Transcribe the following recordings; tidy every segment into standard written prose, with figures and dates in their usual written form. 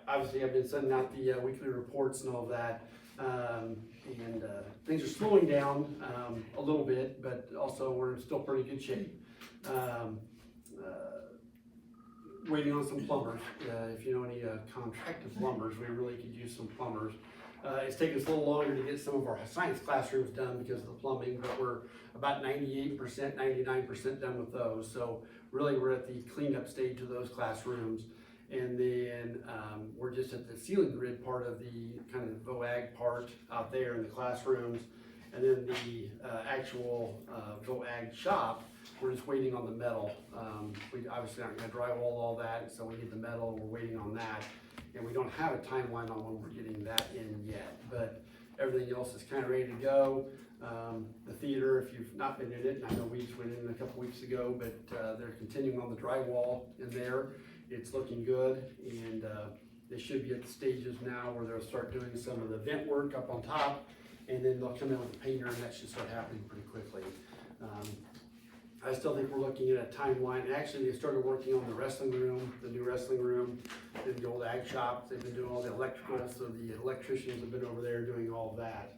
obviously I've been sending out the weekly reports and all of that. And things are slowing down a little bit, but also we're in still pretty good shape. Waiting on some plumbers. If you know any contracted plumbers, we really could use some plumbers. It's taken us a little longer to get some of our science classrooms done because of the plumbing, but we're about 98%, 99% done with those. So really we're at the cleanup stage of those classrooms. And then we're just at the ceiling grid part of the kind of VOAG part out there in the classrooms. And then the actual VOAG shop, we're just waiting on the metal. We obviously aren't going to drywall all that, so we need the metal, we're waiting on that. And we don't have a timeline on when we're getting that in yet, but everything else is kind of ready to go. The theater, if you've not been in it, and I know we just went in a couple weeks ago, but they're continuing on the drywall in there. It's looking good, and they should be at the stages now where they'll start doing some of the vent work up on top, and then they'll come in with a painter, and that should start happening pretty quickly. I still think we're looking at a timeline. Actually, they started working on the wrestling room, the new wrestling room, in the old ag shop. They've been doing all the electrical, so the electricians have been over there doing all of that.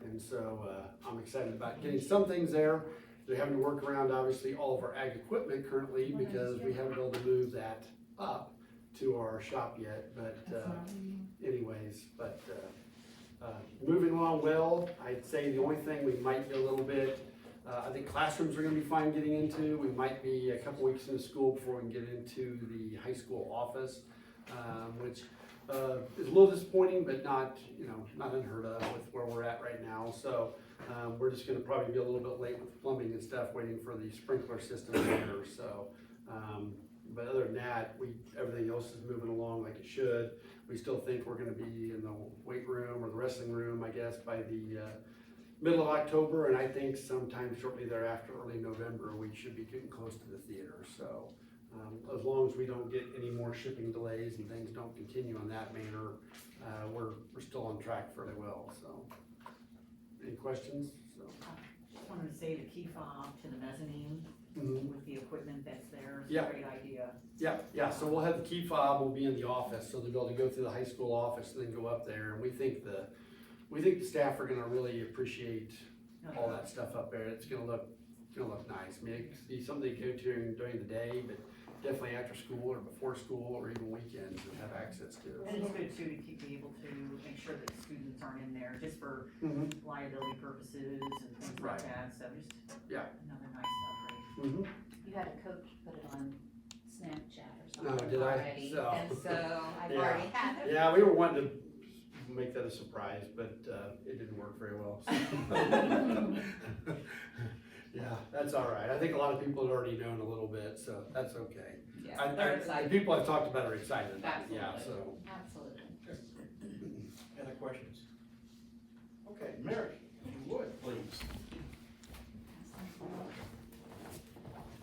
And so I'm excited about getting some things there. They're having to work around, obviously, all of our ag equipment currently because we haven't been able to move that up to our shop yet. But anyways, moving along well. I'd say the only thing we might be a little bit, I think classrooms are going to be fine getting into. We might be a couple weeks into school before we can get into the high school office, which is a little disappointing, but not, not unheard of with where we're at right now. So we're just going to probably be a little bit late with plumbing and stuff, waiting for the sprinkler system there. So, but other than that, everything else is moving along like it should. We still think we're going to be in the weight room or the wrestling room, I guess, by the middle of October, and I think sometime shortly thereafter, early November, we should be getting close to the theater. So as long as we don't get any more shipping delays and things don't continue in that manner, we're still on track fairly well. So any questions? So just wanted to say the key fob to the mezzanine with the equipment that's there is a great idea. Yeah. So we'll have the key fob will be in the office, so they'll be able to go through the high school office and then go up there. And we think the staff are going to really appreciate all that stuff up there. It's going to look nice. I mean, it could be something to go to during the day, but definitely after school or before school or even weekends and have access to. And it's good too to be able to make sure that students aren't in there just for liability purposes and things like that. So just another nice upgrade. You had a coach put it on Snapchat or No, something did I? already, So. and so I've already had it. Yeah, we were wanting to make that a surprise, but it didn't work very well. So. Yeah, that's all right. I think a lot of people had already known a little bit, so that's okay. Yeah, they're excited. The people I've talked about are excited about it. Yeah, so. Absolutely. Any other questions? Okay, Mary, if you would, please.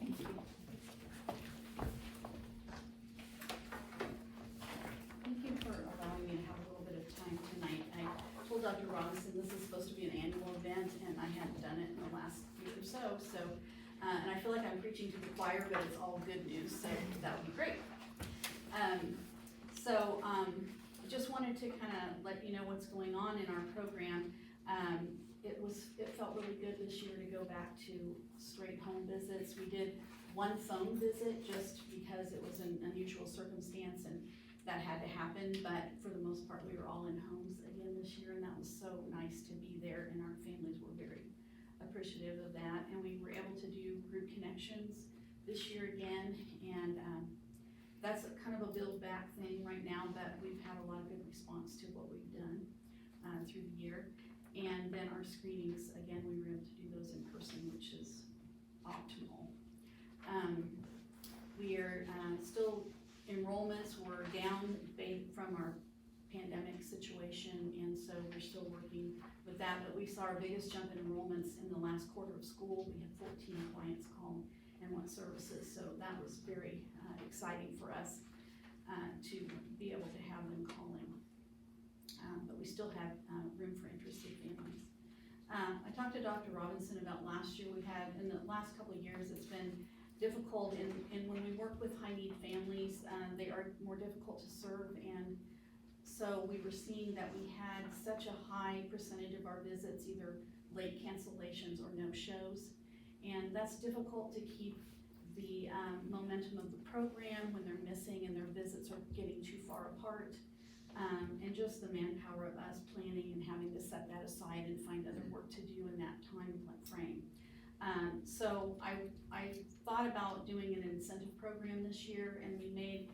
Thank you. Thank you for allowing me to have a little bit of time tonight. I told Dr. Robinson this is supposed to be an annual event, and I hadn't done it in the last week or so. And I feel like I'm preaching to the choir, but it's all good news, so that would be great. Just wanted to kind of let you know what's going on in our program. It felt really good this year to go back to straight home visits. We did one phone visit just because it was an unusual circumstance and that had to happen, but for the most part we were all in homes again this year, and that was so nice to be there, and our families were very appreciative of that. And we were able to do group connections this year again, and that's kind of a build back thing right now, but we've had a lot of good response to what we've done through the year. And then our screenings, again, we were able to do those in person, which is optimal. We are still, enrollments were down from our pandemic situation, and so we're still working with that, but we saw our biggest jump in enrollments in the last quarter of school. We had 14 clients call and want services, so that was very exciting for us to be able to have them calling. But we still have room for interested families. I talked to Dr. Robinson about last year. We had, in the last couple of years, it's been difficult, and when we work with high need families, they are more difficult to serve, and So we were seeing that we had such a high percentage of our visits, either late cancellations or no-shows. And that's difficult to keep the momentum of the program when they're missing and their visits are getting too far apart. And just the manpower of us planning and having to set that aside and find other work to do in that time frame. So I thought about doing an incentive program this year, and we made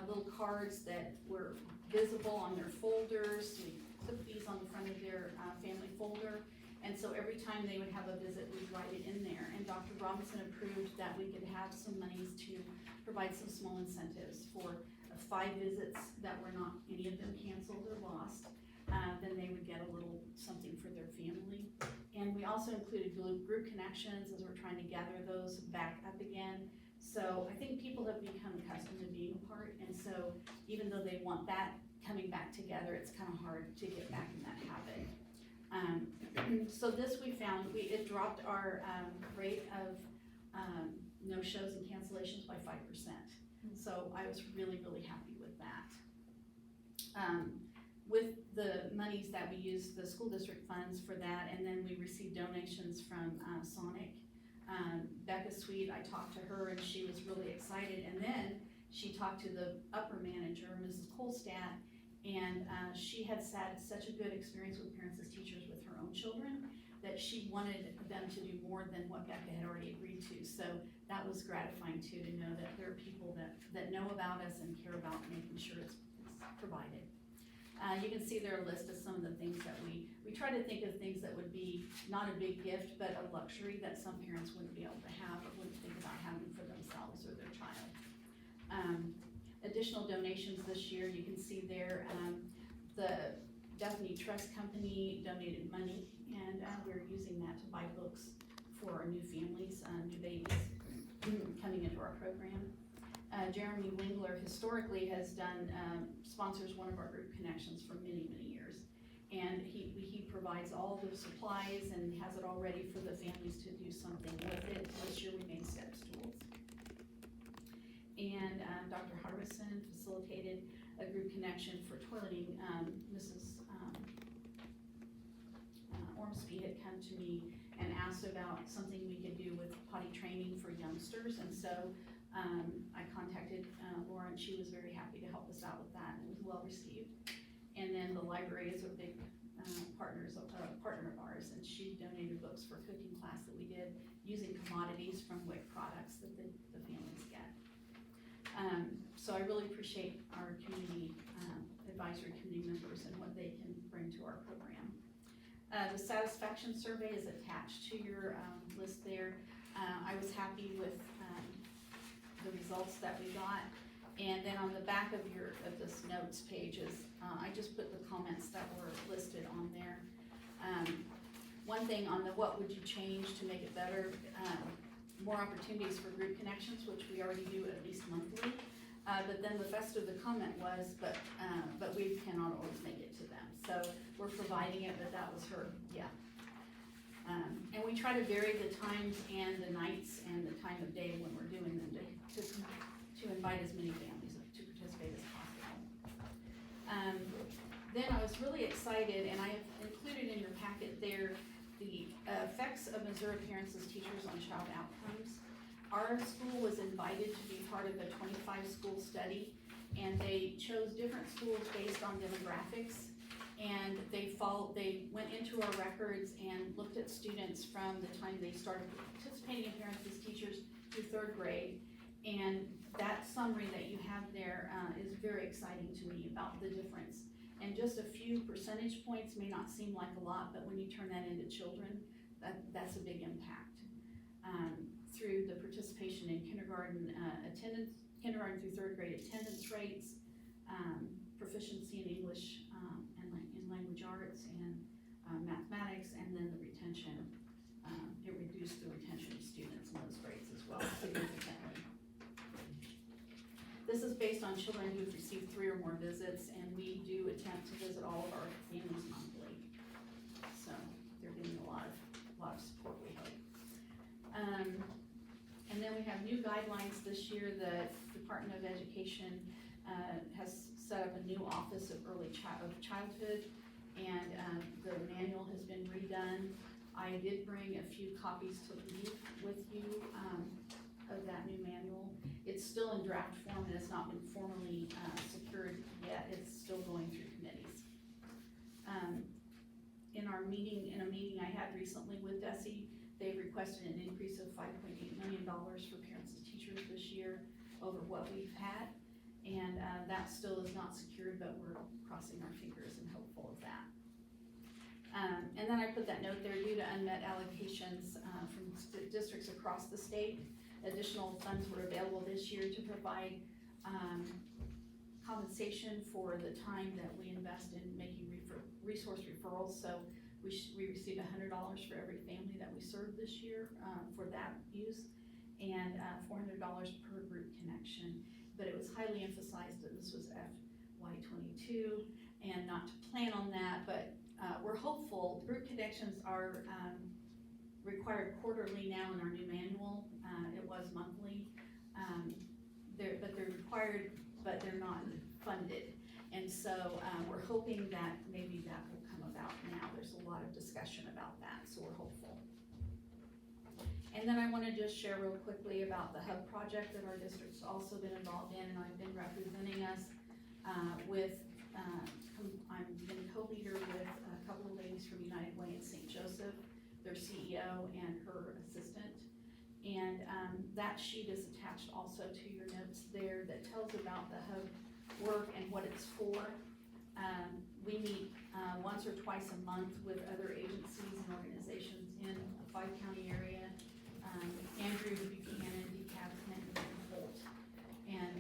little cards that were visible on their folders. We put these on the front of their family folder, and so every time they would have a visit, we'd write it in there. And Dr. Robinson approved that we could have some monies to provide some small incentives for 5 visits that were not any of them canceled or lost. Then they would get a little something for their family. And we also included group connections as we're trying to gather those back up again. So I think people have become accustomed to being a part, and so even though they want that coming back together, it's kind of hard to get back in that habit. So this we found, it dropped our rate of no-shows and cancellations by 5%. So I was really, really happy with that. With the monies that we used, the school district funds for that, and then we received donations from Sonic. Becca Sweet, I talked to her and she was really excited, and then she talked to the upper manager, Mrs. Kolstad, and she had had such a good experience with parents as teachers with her own children that she wanted them to do more than what Becca had already agreed to. So that was gratifying too, to know that there are people that know about us and care about making sure it's provided. You can see there a list of some of the things that we try to think of things that would be not a big gift, but a luxury that some parents wouldn't be able to have or wouldn't think about having for themselves or their child. Additional donations this year, you can see there, the Daphne Trust Company donated money, and we're using that to buy books for our new families, new babies coming into our program. Jeremy Wingler historically has done, sponsors one of our group connections for many, many years. And he provides all the supplies and has it all ready for the families to do something with it. This year we made step stools. And Dr. Harbison facilitated a group connection for toileting. Mrs. Ormsby had come to me and asked about something we could do with potty training for youngsters, and so I contacted Laura, and she was very happy to help us out with that, and it was well received. And then the library is a big partner of ours, and she donated books for a cooking class that we did using commodities from WIC products that the families get. So I really appreciate our community advisory committee members and what they can bring to our program. The satisfaction survey is attached to your list there. I was happy with the results that we got. And then on the back of this notes pages, I just put the comments that were listed on there. One thing on the what would you change to make it better, more opportunities for group connections, which we already do at least monthly. But then the rest of the comment was, but we cannot always make it to them. So we're providing it, but that was her, yeah. And we try to vary the times and the nights and the time of day when we're doing them to invite as many families to participate as possible. Then I was really excited, and I have included in your packet there the effects of Missouri parents as teachers on child outcomes. Our school was invited to be part of a 25-school study, and they chose different schools based on demographics. And they went into our records and looked at students from the time they started participating in parents as teachers through 3rd grade. And that summary that you have there is very exciting to me about the difference. And just a few percentage points may not seem like a lot, but when you turn that into children, that's a big impact. Through the participation in kindergarten attendance, kindergarten through 3rd grade attendance rates, proficiency in English and in language arts and mathematics, and then the retention. It reduced the retention of students in those grades as well significantly. This is based on children who've received 3 or more visits, and we do attempt to visit all of our families monthly. So they're getting a lot of support, we hope. And then we have new guidelines this year. The Department of Education has set up a new Office of Childhood, and, the manual has been redone. I did bring a few copies to leave with you, of that new manual. It's still in draft form and it's not been formally, secured yet, it's still going through committees. In a meeting I had recently with DESE, they requested an increase of $5.8 million for parents and teachers this year over what we've had. And that still is not secured, but we're crossing our fingers and hopeful of that. And then I put that note there, due to unmet allocations from districts across the state, additional funds were available this year to provide compensation for the time that we invest in making resource referrals. So we received $100 for every family that we served this year for that use, and $400 per group connection. But it was highly emphasized that this was FY22 and not to plan on that, but we're hopeful. Group connections are required quarterly now in our new manual. It was monthly. But they're required, but they're not funded. And so we're hoping that maybe that will come about now. There's a lot of discussion about that, so we're hopeful. And then I want to just share real quickly about the hub project that our district's also been involved in, and I've been representing us I've been co-leader with a couple of ladies from United Way in St. Joseph, their CEO and her assistant. And that sheet is attached also to your notes there that tells about the hub work and what it's for. We meet once or twice a month with other agencies and organizations in a 5-county area. Andrew, Buchanan, DeKalb, Clinton, and Holt. And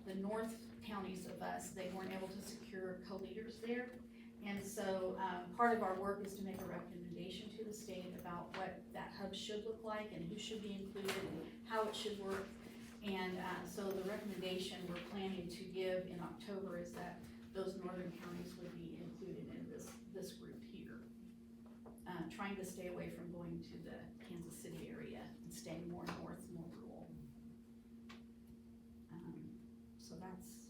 the north counties of us, they weren't able to secure co-leaders there. And so part of our work is to make a recommendation to the state about what that hub should look like and who should be included and how it should work. And so the recommendation we're planning to give in October is that those northern counties would be included in this group here. Trying to stay away from going to the Kansas City area and staying more north, more rural. So that's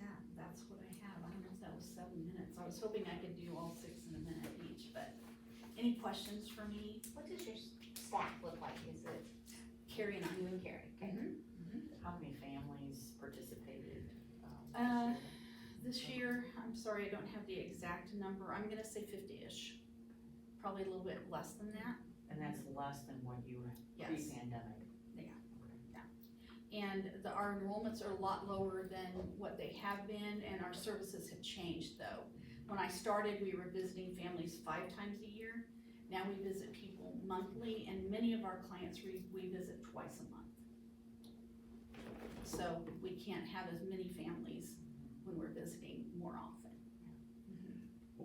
that. That's what I have. I don't know if that was 7 minutes. I was hoping I could do all 6 in a minute each, but any questions for me? What does your staff look like? Is it Carrie and I. you and Carrie? Okay. How many families participated? This year, I'm sorry, I don't have the exact number. I'm gonna say 50-ish. Probably a little bit less than that. And that's less than what you were Yes. pre-pandemic? And our enrollments are a lot lower than what they have been, and our services have changed though. When I started, we were visiting families 5 times a year. Now we visit people monthly, and many of our clients we visit twice a month. So we can't have as many families when we're visiting more often.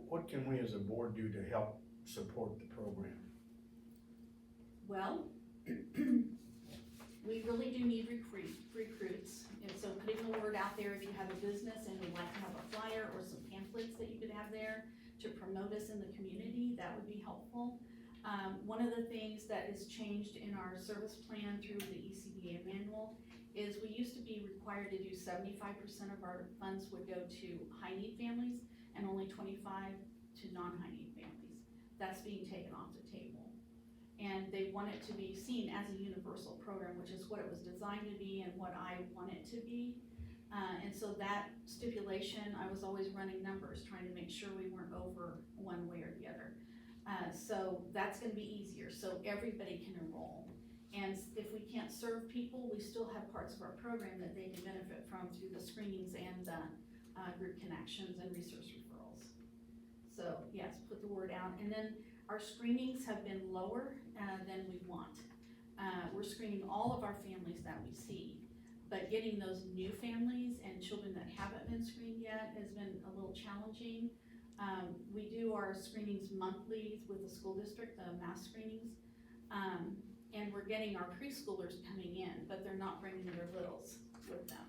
What can we as a board do to help support the program? Well, we really do need recruits, and so putting the word out there, if you have a business and would like to have a flyer or some pamphlets that you could have there to promote us in the community, that would be helpful. One of the things that is changed in our service plan through the ECBA manual is we used to be required to do 75% of our funds would go to high-need families and only 25 to non-high-need families. That's being taken off the table. And they want it to be seen as a universal program, which is what it was designed to be and what I want it to be. And so that stipulation, I was always running numbers, trying to make sure we weren't over one way or the other. So that's gonna be easier, so everybody can enroll. And if we can't serve people, we still have parts of our program that they can benefit from through the screenings and the group connections and resource referrals. So yes, put the word out. And then our screenings have been lower than we want. We're screening all of our families that we see, but getting those new families and children that haven't been screened yet has been a little challenging. We do our screenings monthly with the school district, the mass screenings, and we're getting our preschoolers coming in, but they're not bringing their littles with them.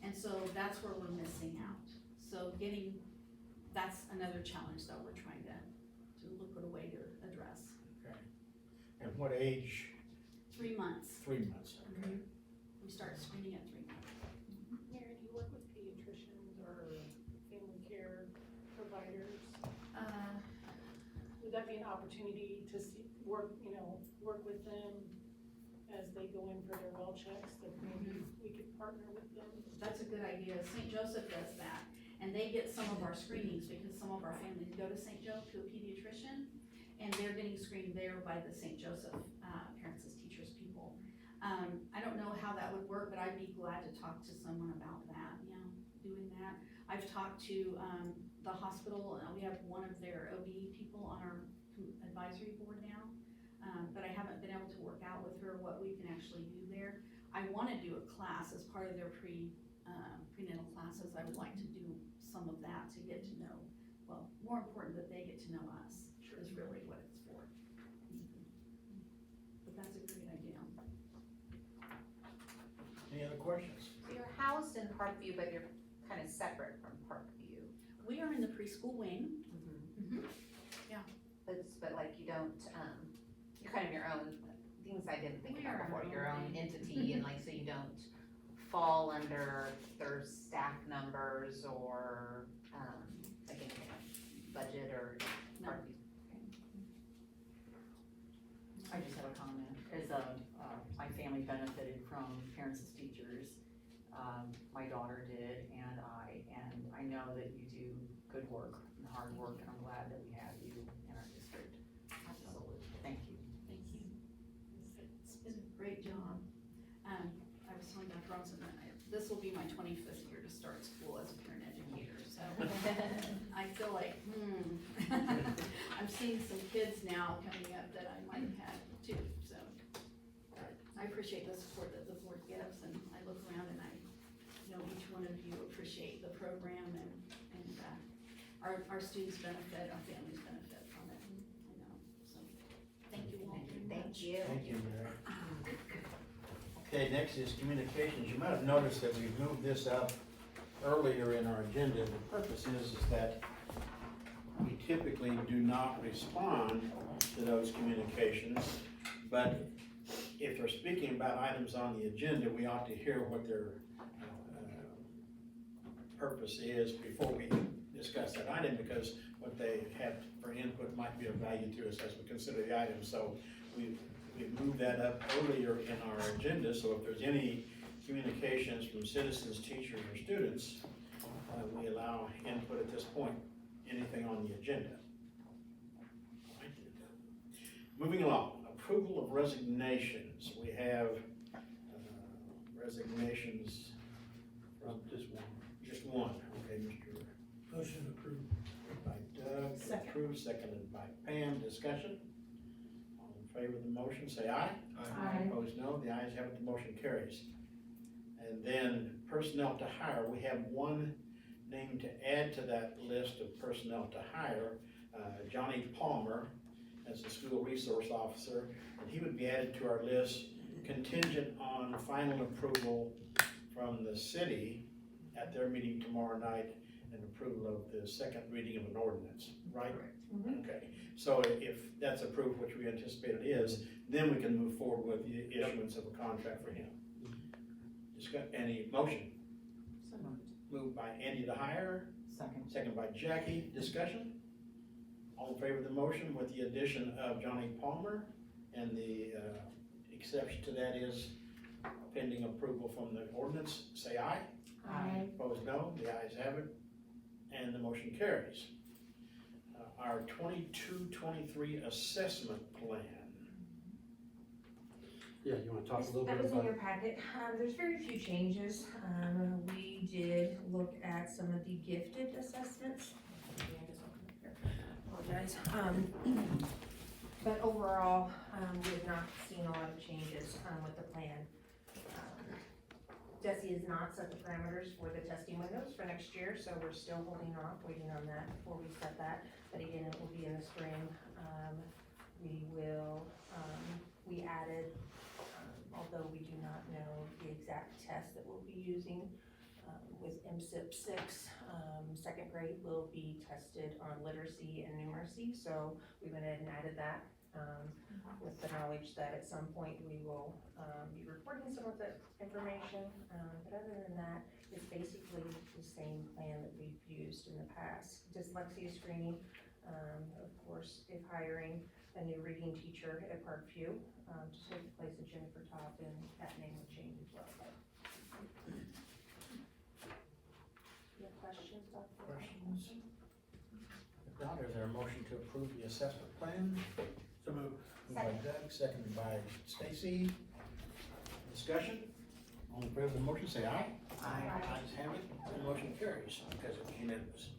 And so that's where we're missing out. So that's another challenge that we're trying to look at a way to address. Okay. And what age? 3 months. 3 months, okay. We start screening at 3 months. Mary, do you work with pediatricians or be an opportunity to see, work with them as they go in for their well checks, that maybe we could partner with them. That's a good idea. St. Joseph does that, and they get some of our screenings, because some of our families go to St. Joe to a pediatrician, and they're getting screened there by the St. Joseph, parents as teachers people. I don't know how that would work, but I'd be glad to talk to someone about that, doing that. I've talked to, the hospital, we have one of their OB people on our advisory board now, but I haven't been able to work out with her what we can actually do there. I wanna do a class as part of their prenatal classes. I would like to do some of that to get to know, well, more important that they get to know us, is really what it's for. But that's a great idea. Any other questions? So you're housed in Parkview, but you're kind of separate from Parkview. We are in the preschool wing. But like you don't, you're kind of your own, things I didn't think We about are our before, your own own thing. entity, and like, so you don't fall under their staff numbers or, like anything like budget or No. Parkview. I just have a comment, as my family benefited from parents as teachers. My daughter did, and I know that you do good work and hard work, and I'm glad that we have you in our district. Absolutely, thank you. Thank you. It's been a great job. I was telling Dr. Robinson that this will be my 25th year to start school as a parent educator, so I feel like, I'm seeing some kids now coming up that I might have had too, so. I appreciate the support that the board gives, and I look around and I know each one of you appreciate the program, and our students benefit, our families benefit from it, I know, so, thank you all very much. Thank you. Thank you, Mary. Okay, next is communications. You might have noticed that we've moved this up earlier in our agenda. The purpose is that we typically do not respond to those communications, but if they're speaking about items on the agenda, we ought to hear what their purpose is before we discuss that item, because what they have for input might be of value to us as we consider the item. So we've moved that up earlier in our agenda, so if there's any communications from citizens, teachers, or students, we allow input at this point, anything on the agenda. Moving along, approval of resignations. We have resignations from just one, okay, Mr. Motion approved. By Doug, Second. approved, seconded by Pam. Discussion. All in favor of the motion, say aye. Aye. Opposed, no. The ayes have it, the motion carries. And then personnel to hire, we have one name to add to that list of personnel to hire, Johnny Palmer, as a school resource officer, and he would be added to our list contingent on final approval from the city at their meeting tomorrow night, and approval of the second reading of an ordinance, right? Okay, so if that's approved, which we anticipate it is, then we can move forward with the issuance of a contract for him. Any motion? So moved. Moved by Andy to hire, Second. second by Jackie. Discussion? All in favor of the motion with the addition of Johnny Palmer, and the exception to that is pending approval from the ordinance, say aye. Aye. Opposed, no. The ayes have it, and the motion carries. Our 22-23 assessment plan. Yeah, you wanna talk a little That bit was in about your it? packet. There's very few changes. We did look at some of the gifted assessments. Apologize. But overall, we have not seen a lot of changes, with the plan. Desi has not set the parameters for the testing windows for next year, so we're still holding off, waiting on that before we set that. But again, it will be in the spring. We added, although we do not know the exact test that we'll be using, with MSIP 6, second grade will be tested on literacy and numeracy, so we went ahead and added that, with the knowledge that at some point we will, be recording some of the information, but other than that, it's basically the same plan that we've used in the past. Dyslexia screening, Of course, if hiring a new reading teacher at Parkview, to take the place of Jennifer Toppin, that name will change as well. You have questions about the Questions? If not, is there a motion to approve the assessment plan? So moved. Moved by Doug, seconded by Stacy. Discussion? All in favor of the motion, say aye. Aye. Ayes have it, the motion carries because it's unanimous.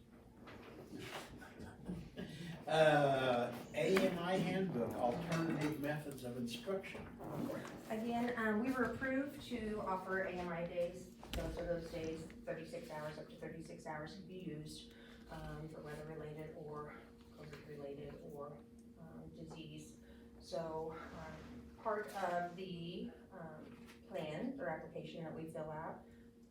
AMI handbook, alternative methods of instruction. Again, we were approved to offer AMI days. Those are those days, 36 hours, up to 36 hours can be used for weather-related or COVID-related or disease. So part of the plan or application that we fill out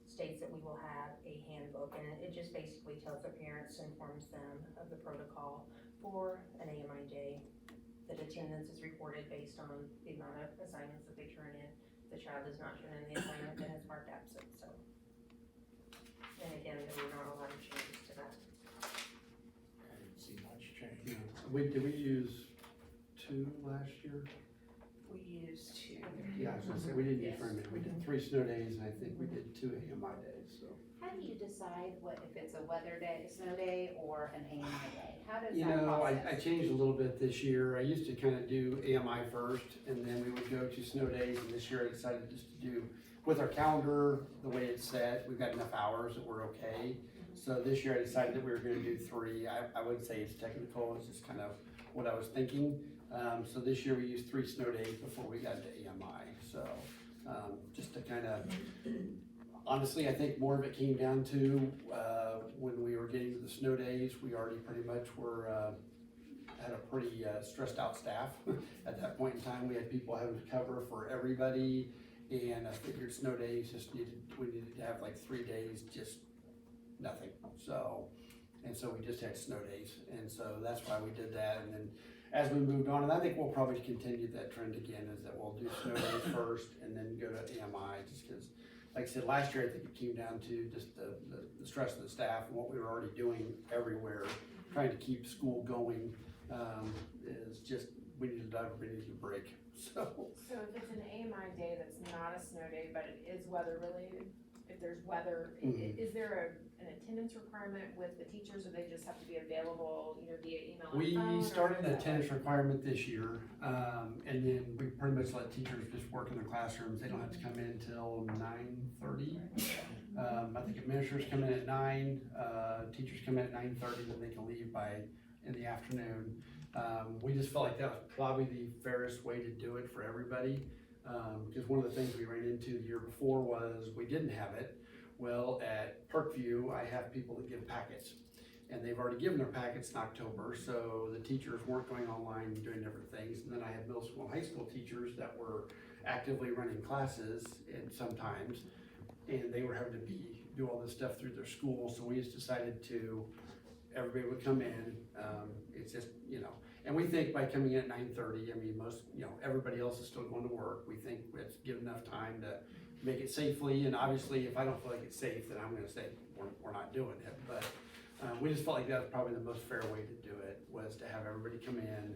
states that we will have a handbook, and it just basically tells the parents, informs them of the protocol for an AMI day. That attendance is recorded based on the amount of assignments that they turn in. If the child does not turn in the assignment, then it's marked absent, so. And again, there were not a lot of changes to that. I didn't see much change. Did we use 2 last year? We used to. Yeah, I was gonna say, we didn't use Yes. very many. We did 3 snow days, and I think we did 2 AMI days, so. How do you decide if it's a weather day, snow day, or an AMI day? How does You that know, I process? changed a little bit this year. I used to kind of do AMI first, and then we would go to snow days, and this year I decided just to do, with our calendar, the way it's set, we've got enough hours that we're okay. So this year I decided that we were gonna do 3. I wouldn't say it's technical, it's just kind of what I was thinking. So this year we used 3 snow days before we got to AMI, so, just to kind of, honestly, I think more of it came down to, when we were getting to the snow days, we already pretty much were, had a pretty stressed out staff. At that point in time, we had people having to cover for everybody, and I figured snow days we needed to have like 3 days, just nothing, so. And so we just had snow days, and so that's why we did that, and then as we moved on, and I think we'll probably continue that trend again, is that we'll do snow days first, and then go to AMI, just because, like I said, last year, I think it came down to just the stress of the staff and what we were already doing everywhere, trying to keep school going, is just, we needed a break, so. So if it's an AMI day that's not a snow day, but it is weather related, if there's weather, is there an attendance requirement with the teachers, or they just have to be available either via email or phone? We started an or is that attendance requirement this year, and then we pretty much let teachers just work in their classrooms. They don't have to come in until 9:30. I think administrators come in at 9, teachers come in at 9:30, then they can leave in the afternoon. We just felt like that was probably the fairest way to do it for everybody, because one of the things we ran into the year before was we didn't have it. Well, at Parkview, I have people that give packets, and they've already given their packets in October, so the teachers weren't going online and doing different things. And then I had middle school and high school teachers that were actively running classes, and sometimes, and they were having to do all this stuff through their school, so we just decided to, everybody would come in, it's just, and we think by coming in at 9:30, I mean, most, everybody else is still going to work. We think it's give enough time to make it safely, and obviously, if I don't feel like it's safe, then I'm gonna say, we're not doing it, but, we just felt like that was probably the most fair way to do it, was to have everybody come in,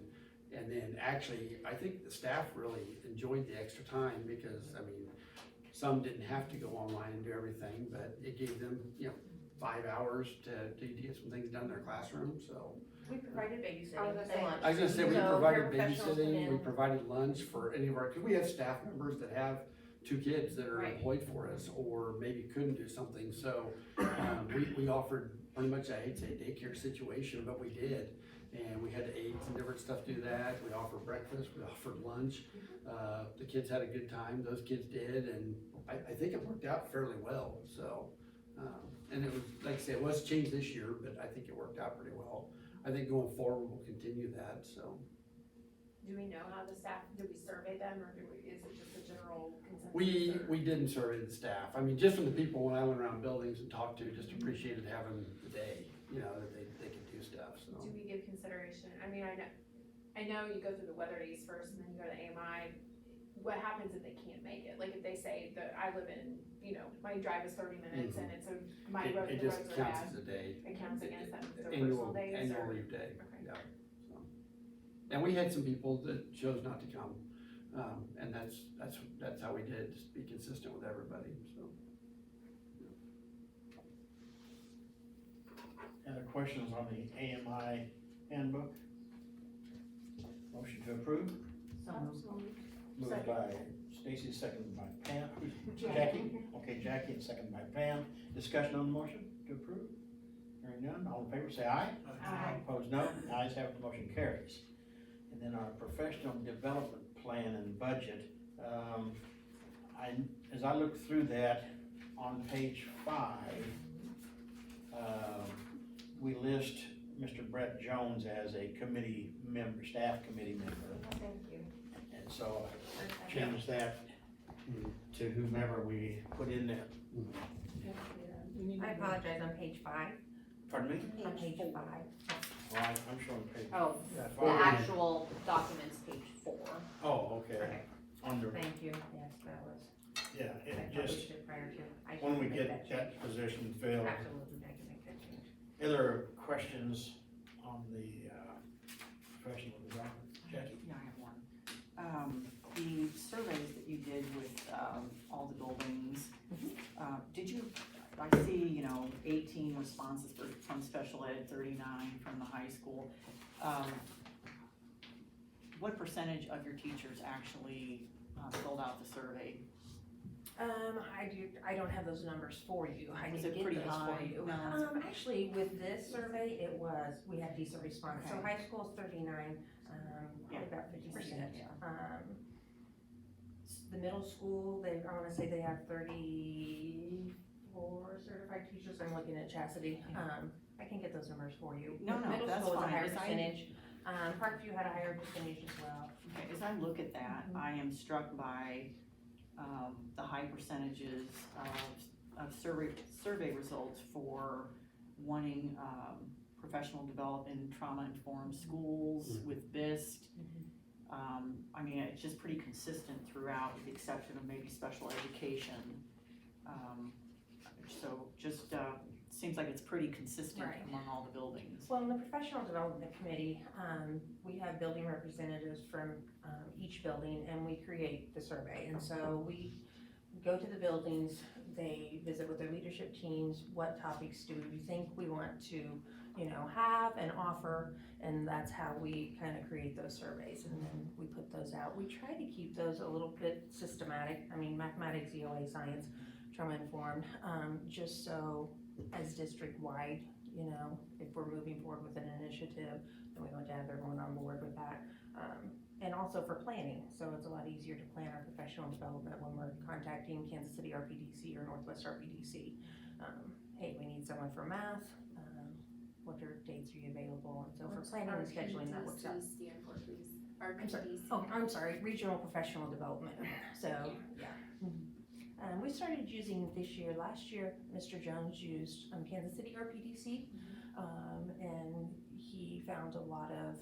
and then actually, I think the staff really enjoyed the extra time, because, I mean, some didn't have to go online and do everything, but it gave them, 5 hours to get some things done in their classroom, so. We provided babysitting I was gonna and say- lunch. I was gonna say, we So provided paraprofessionals come babysitting, we in. provided lunch for any of our, cause we have staff members that have 2 kids that are Right. employed for us, or maybe couldn't do something, so, we offered pretty much, I hate to say daycare situation, but we did. And we had aides and different stuff do that, we offered breakfast, we offered lunch, the kids had a good time, those kids did, and I think it worked out fairly well, so. And it was, like I said, it was changed this year, but I think it worked out pretty well. I think going forward, we'll continue that, so. Do we know how the staff, did we survey them, or is it just a general consensus? We didn't survey the staff. I mean, just from the people when I went around buildings and talked to, just appreciated having the day, that they could do stuff, so. Do we give consideration, I mean, I know you go through the weather days first, and then you go to AMI, what happens if they can't make it? Like if they say that I live in, my drive is 30 minutes and it's my road, It the just roads are counts bad. as a day. It counts against them, their Annual, personal days annual or? leave day, Okay. yeah. So. And we had some people that chose not to come, and that's how we did, just be consistent with everybody, so. Other questions on the AMI handbook? Motion to approve? So moved. Moved by Stacy, seconded by Pam, Jackie, okay, Jackie, and seconded by Pam. Discussion on the motion to approve? Hearing none, all in favor say aye. Aye. Opposed, no. Ayes have it, the motion carries. And then our professional development plan and budget, as I look through that, on page 5, we list Mr. Brett Jones as a committee member, staff committee member. Thank you. And so I changed that to whomever we put in there. I apologize, on page 5, Pardon me? on page 5. Well, I'm showing page. Oh, Yeah, the 5. actual documents, page 4. Oh, okay. Okay. Under, Thank you, yes, that was, yeah, I it just, published it prior to. I when should we make get change. that position filled. Absolutely, I can make that change. Other questions on the professional development? Jackie? Yeah, I have one. The surveys that you did with, all the buildings, did you, I see, 18 responses from special ed, 39 from the high school. What percentage of your teachers actually filled out the survey? I don't have those numbers for you, I Was can it get pretty those for high? you. No. Actually, with this survey, we had decent response, so Okay. high school's 39, Yeah. probably about 50%. Yeah. The middle school, I wanna say they have 34 certified teachers, I'm looking at Chastity, I can get those numbers for you. No, no, Middle that's school was a fine. higher As I- percentage, Parkview had a higher percentage as well. Okay, as I look at that, I am struck by, the high percentages of survey results for wanting, professional development in trauma-informed schools with BIST. I mean, it's just pretty consistent throughout, with the exception of maybe special education. So just, seems like it's pretty consistent Right. among all the buildings. Well, in the professional development committee, we have building representatives from each building, and we create the survey. And so we go to the buildings, they visit with their leadership teams, what topics do we think we want to, have and offer, and that's how we kind of create those surveys, and then we put those out. We try to keep those a little bit systematic, mathematics, ELA, science, trauma-informed, just so as district-wide, if we're moving forward with an initiative, then we want to have everyone on board with that. And also for planning, so it's a lot easier to plan our professional development when we're contacting Kansas City RPDC or Northwest RPDC. Hey, we need someone for math, what dates are you available, and so for planning and scheduling, that works out. stand for, please? I'm sorry, regional professional development, so, yeah. We started using this year, last year, Mr. Jones used Kansas City RPDC, and he found a lot of,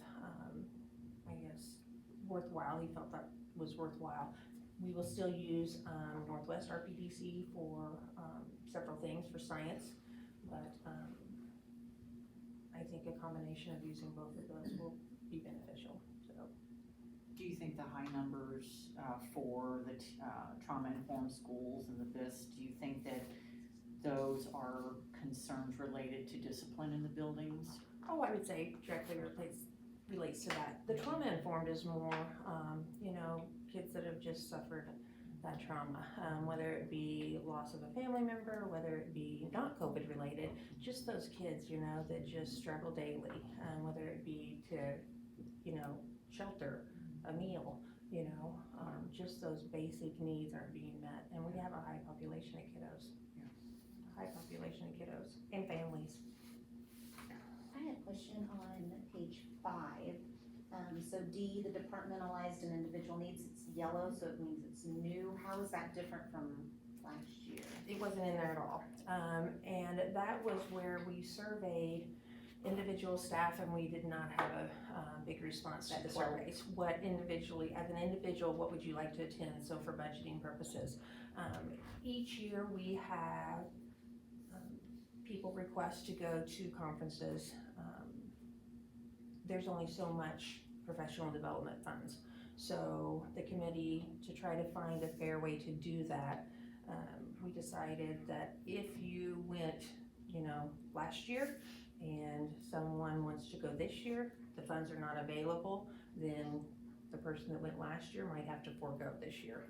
worthwhile, he felt that was worthwhile. We will still use Northwest RPDC for several things for science, but I think a combination of using both of those will be beneficial, so. Do you think the high numbers for the trauma-informed schools and the BIST, do you think that those are concerns related to discipline in the buildings? Oh, I would say directly relates to that. The trauma-informed is more, kids that have just suffered that trauma, whether it be loss of a family member, whether it be not COVID related, just those kids, that just struggle daily, whether it be to, shelter, a meal, just those basic needs aren't being met, and we have a high population of kiddos. High population of kiddos and families. I had a question on page 5. So D, the departmentalized and individual needs, it's yellow, so it means it's new. How is that different from last year? It wasn't in there at all. And that was where we surveyed individual staff, and we did not have a big response to the surveys. What individually, as an individual, what would you like to attend, so for budgeting purposes? Each year we have people request to go to conferences. There's only so much professional development funds. So the committee, to try to find a fair way to do that, we decided that if you went, last year and someone wants to go this year, the funds are not available, then the person that went last year might have to forego this year.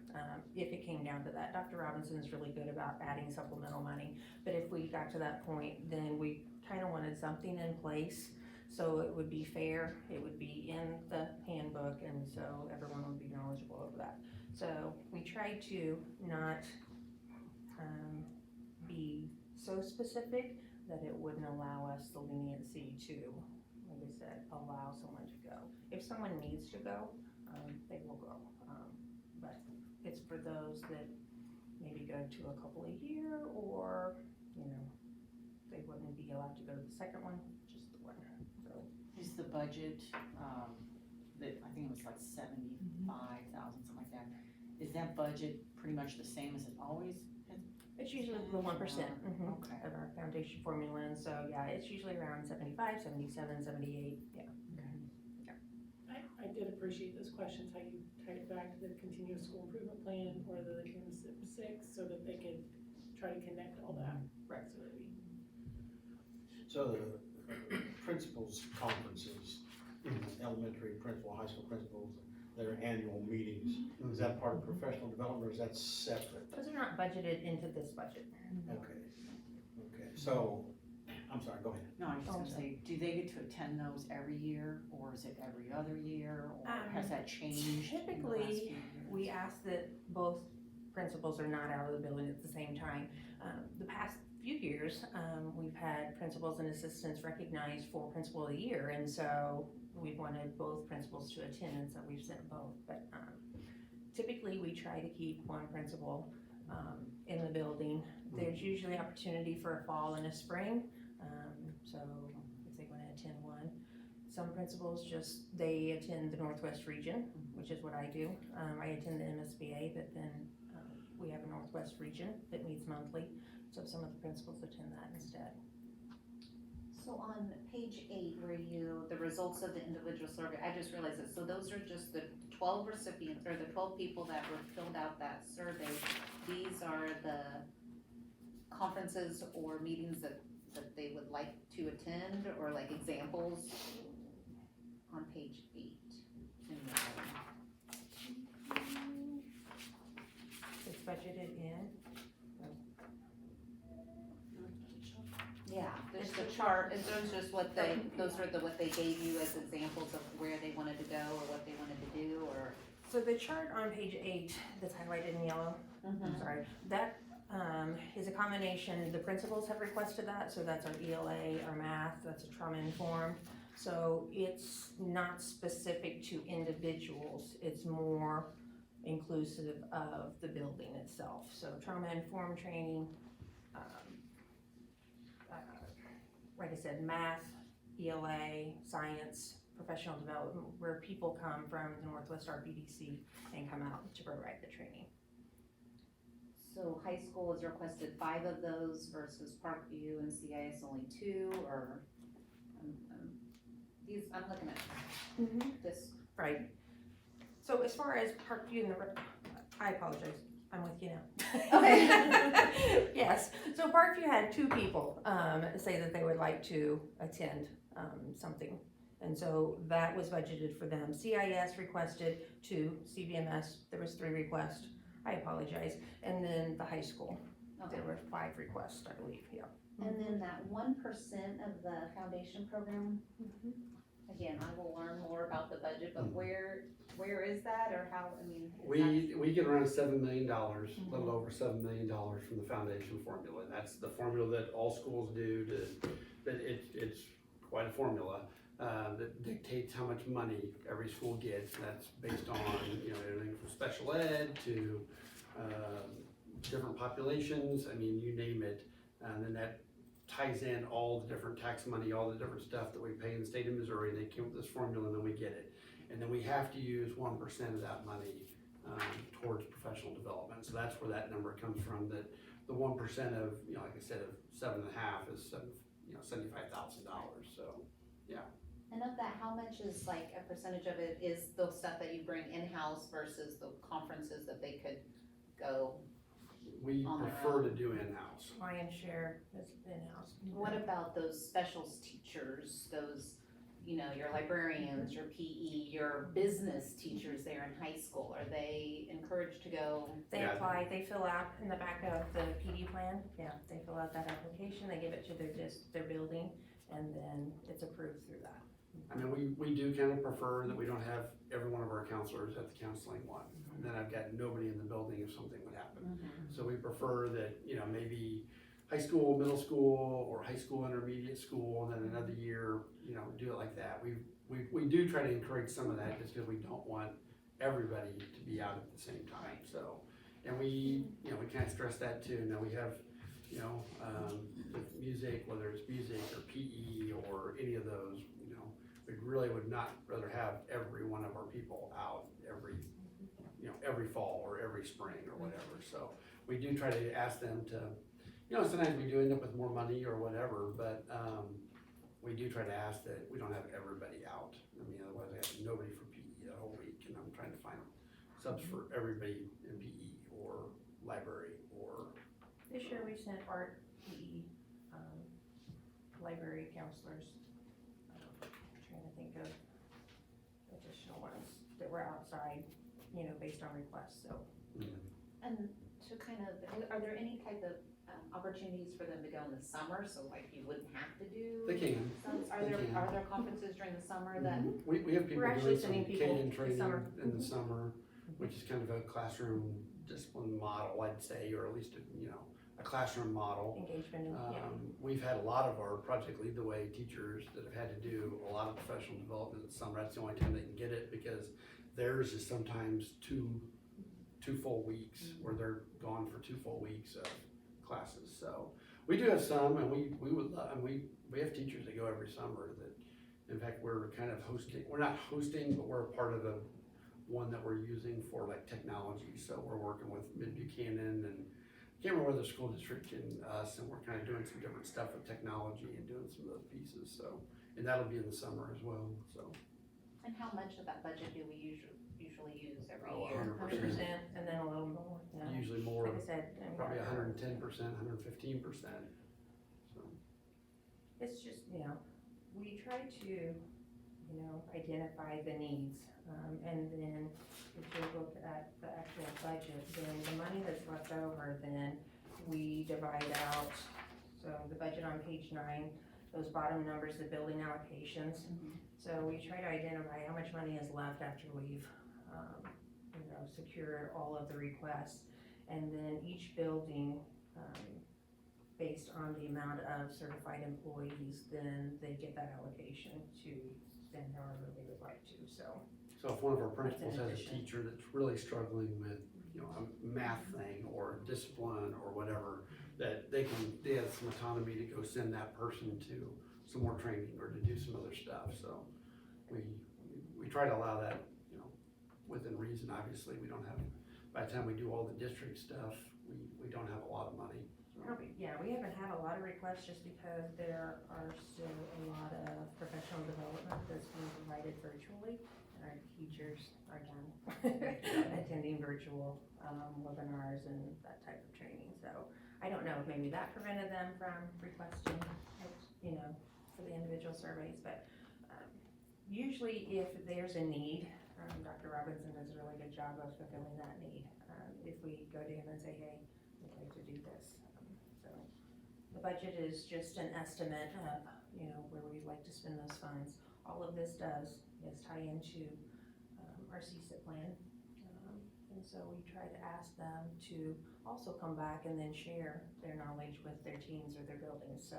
If it came down to that, Dr. Robinson is really good about adding supplemental money, but if we got to that point, then we kind of wanted something in place so it would be fair, it would be in the handbook, and so everyone would be knowledgeable of that. So we tried to not be so specific that it wouldn't allow us the leniency to, like I said, allow someone to go. If someone needs to go, they will go. But it's for those that maybe go to a couple a year, or, they wouldn't be allowed to go to the second one, just the one, so. Is the budget, that, I think it was like 75,000, something like that, is that budget pretty much the same as it always has? It's usually the 1% Okay. of our foundation formula, and so, yeah, it's usually around 75, 77, 78, yeah. I did appreciate those questions, how you tied it back to the continuous school improvement plan or the MSIP 6, so that they could try to connect all that. Right. So that we, So the principals conferences, elementary principal, high school principals, their annual meetings, is that part of professional development or is that separate? Those are not budgeted into this budget. Okay, so, I'm sorry, go ahead. No, I was just gonna say, do they get to attend those every year, or is it every other year, or has that changed in the last few Typically, years? we ask that both principals are not out of the building at the same time. The past few years, we've had principals and assistants recognized for principal of the year, and so we've wanted both principals to attend, and so we've sent both. But typically, we try to keep one principal in the building. There's usually opportunity for a fall and a spring, so if they want to attend one. Some principals they attend the Northwest region, which is what I do. I attend the MSBA, but then we have a Northwest region that meets monthly, so some of the principals attend that instead. So on page 8, where the results of the individual survey, I just realized that, so those are just the 12 recipients, or the 12 people that were filled out that survey. These are the conferences or meetings that they would like to attend, or like examples on page 8. It's budgeted in. Yeah, there's the chart, and those just what what they gave you as examples of where they wanted to go or what they wanted to do, or? So the chart on page 8 that's highlighted in yellow, I'm sorry, that is a combination, the principals have requested that, so that's our ELA, our math, that's a trauma-informed. So it's not specific to individuals, it's more inclusive of the building itself. So trauma-informed training, like I said, math, ELA, science, professional development, where people come from the Northwest RPDC and come out to provide the training. So high school has requested 5 of those versus Parkview and CIS only 2, or, I'm looking at this. Right. So as far as Parkview and I apologize, I'm with you now. Okay. Yes, so Parkview had 2 people say that they would like to attend something. And so that was budgeted for them. CIS requested 2, CVMS, there was 3 requests. I apologize. And then the high school, Okay. there were 5 requests, I believe, yeah. And then that 1% of the foundation program, again, I will learn more about the budget, but where is that, or how, I mean? We get around $7 million, a little over $7 million from the foundation formula. That's the formula that all schools do it's quite a formula that dictates how much money every school gets. That's based on, everything from special ed to different populations, I mean, you name it. And then that ties in all the different tax money, all the different stuff that we pay in the state of Missouri, and they came up with this formula, and then we get it. And then we have to use 1% of that money, towards professional development, so that's where that number comes from, that the 1% of, you know, like I said, of 7.5 is $75,000, so, yeah. And of that, how much is like a percentage of it is the stuff that you bring in-house versus the conferences that they could go? We On their prefer own. to do in-house. Lion's share is in-house. What about those specials teachers, those, you know, your librarians, your PE, your business teachers there in high school? Are they encouraged to go? They Yeah. apply, they fill out in the back of the PD plan, yeah, they fill out that application, they give it to their building, and then it's approved through that. I mean, we do kind of prefer that we don't have every one of our counselors at the counseling one. And then I've got nobody in the building if something would happen. So we prefer that, you know, maybe high school, middle school, or high school, intermediate school, and then another year, you know, do it like that. We do try to encourage some of that just because we don't want everybody to be out at the same time, so. And we, you know, we kind of stress that too. Now we have, you know, with music, whether it's music or PE or any of those, you know, we really would not rather have every one of our people out every fall or every spring or whatever. So we do try to ask them to, you know, sometimes we do end up with more money or whatever, but we do try to ask that we don't have everybody out. I mean, otherwise I have nobody for PE the whole week, and I'm trying to find subs for everybody in PE or library or. This year we sent art, PE, library counselors, trying to think of additional ones that were outside, you know, based on requests, so. And to kind of, are there any type of opportunities for them to go in the summer, so like you wouldn't have to do? They can. Are They there, can. are there conferences during the summer that? We have people We're actually doing some sending people Canadian this training summer. in the summer, which is kind of a classroom discipline model, I'd say, or at least, you know, a classroom model. Engagement, yeah. We've had a lot of our Project Lead the Way teachers that have had to do a lot of professional development in the summer. That's the only time they can get it, because theirs is sometimes two full weeks, where they're gone for 2 full weeks of classes. So we do have some, and we would love, and we have teachers that go every summer that, in fact, we're kind of hosting, we're not hosting, but we're a part of the one that we're using for like technology. So we're working with Mid-Buchanan, and I can't remember whether school district and us, and we're kind of doing some different stuff with technology and doing some of those pieces. So, and that'll be in the summer as well, so. And how much of that budget do we usually use every Oh, year? 100%. And then a little more, yeah. Usually more, Like I said. and probably yeah. 110%, 115%, so. It's just, you know, we try to, you know, identify the needs, and then if you look at the actual budget, then the money that's left over, then we divide out, so the budget on page 9, those bottom numbers, the building allocations. So we try to identify how much money is left after we've, you know, secured all of the requests. And then each building, based on the amount of certified employees, then they get that allocation to spend however they would like to, so. So if one of our principals has a addition. teacher that's really struggling with, you know, a math thing or discipline or whatever, that they have some autonomy to go send that person to some more training or to do some other stuff, so we try to allow that, you know, within reason. Obviously, we don't have, by the time we do all the district stuff, we don't have a lot of money. So. Yeah, we haven't had a lot of requests just because there are still a lot of professional development that's being provided virtually. And our teachers are done attending virtual webinars and that type of training. So I don't know if maybe that prevented them from requesting, you know, for the individual surveys, but usually if there's a need, Dr. Robinson does a really good job of fulfilling that need. If we go to him and say, hey, we'd like to do this. So the budget is just an estimate of, you know, where we'd like to spend those funds. All of this does is tie into our CSIP plan. And so we try to ask them to also come back and then share their knowledge with their teams or their buildings. So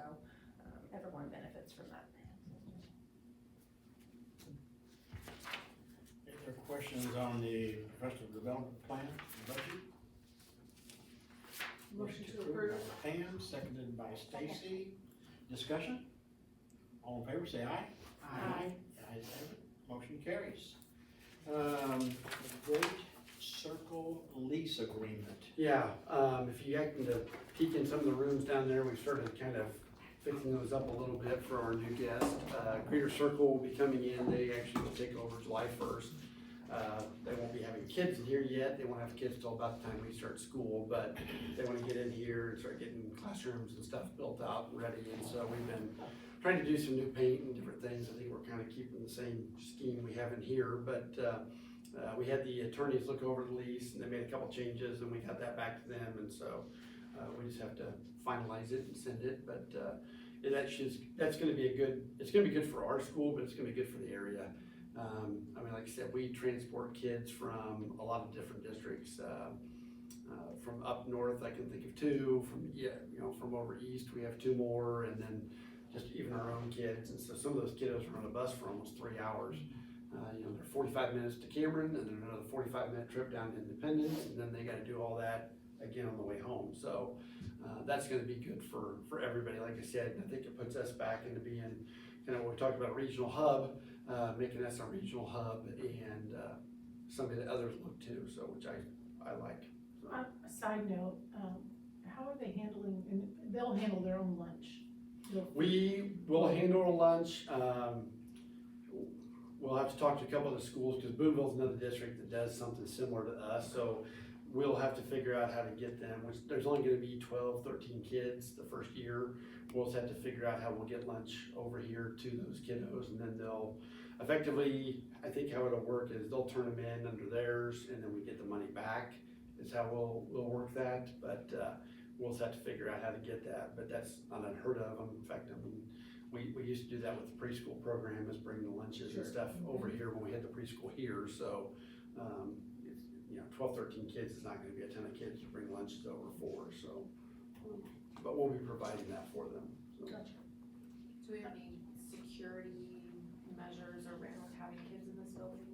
everyone benefits from that. If there are questions on the professional development plan, budget? Motion to approve. By Pam, seconded by Stacy. Discussion? All in favor, say aye. Aye. Ayes have it, motion carries. The Great Circle lease agreement. Yeah, if you happen to peek in some of the rooms down there, we started kind of fixing those up a little bit for our new guest. Greater Circle will be coming in, they actually will take over July 1st. They won't be having kids in here yet, they won't have kids till about the time we start school, but they wanna get in here and start getting classrooms and stuff built out and ready, and so we've been trying to do some new paint and different things. I think we're kind of keeping the same scheme we have in here, but we had the attorneys look over the lease and they made a couple changes and we got that back to them, and so we just have to finalize it and send it, but that's gonna be it's gonna be good for our school, but it's gonna be good for the area. I mean, like I said, we transport kids from a lot of different districts. From up north, I can think of two, from over east, we have two more, and then just even our own kids, and so some of those kiddos are on a bus for almost 3 hours. They're 45 minutes to Cameron, and then another 45-minute trip down to Independence, and then they gotta do all that again on the way home, so that's gonna be good for everybody. Like I said, I think it puts us back into being, what we talked about, regional hub, making us a regional hub, and something that others look to, so which I like. So. A side note, how are they handling, and they'll handle their own lunch? We will handle lunch. We'll have to talk to a couple of the schools, because Boonville's another district that does something similar to us, so we'll have to figure out how to get them, which there's only gonna be 12, 13 kids the first year. We'll just have to figure out how we'll get lunch over here to those kiddos, and then they'll effectively, I think how it'll work is they'll turn them in under theirs, and then we get the money back, is how we'll work that, but we'll just have to figure out how to get that, but that's not unheard of. In fact, I mean, we used to do that with the preschool program, is bring the lunches and stuff over here when we had the preschool here, so, 12, 13 kids is not gonna be a ton of kids to bring lunches over for, so, but we'll be providing that for them. So. Gotcha. Do we have any security measures around having kids in this building?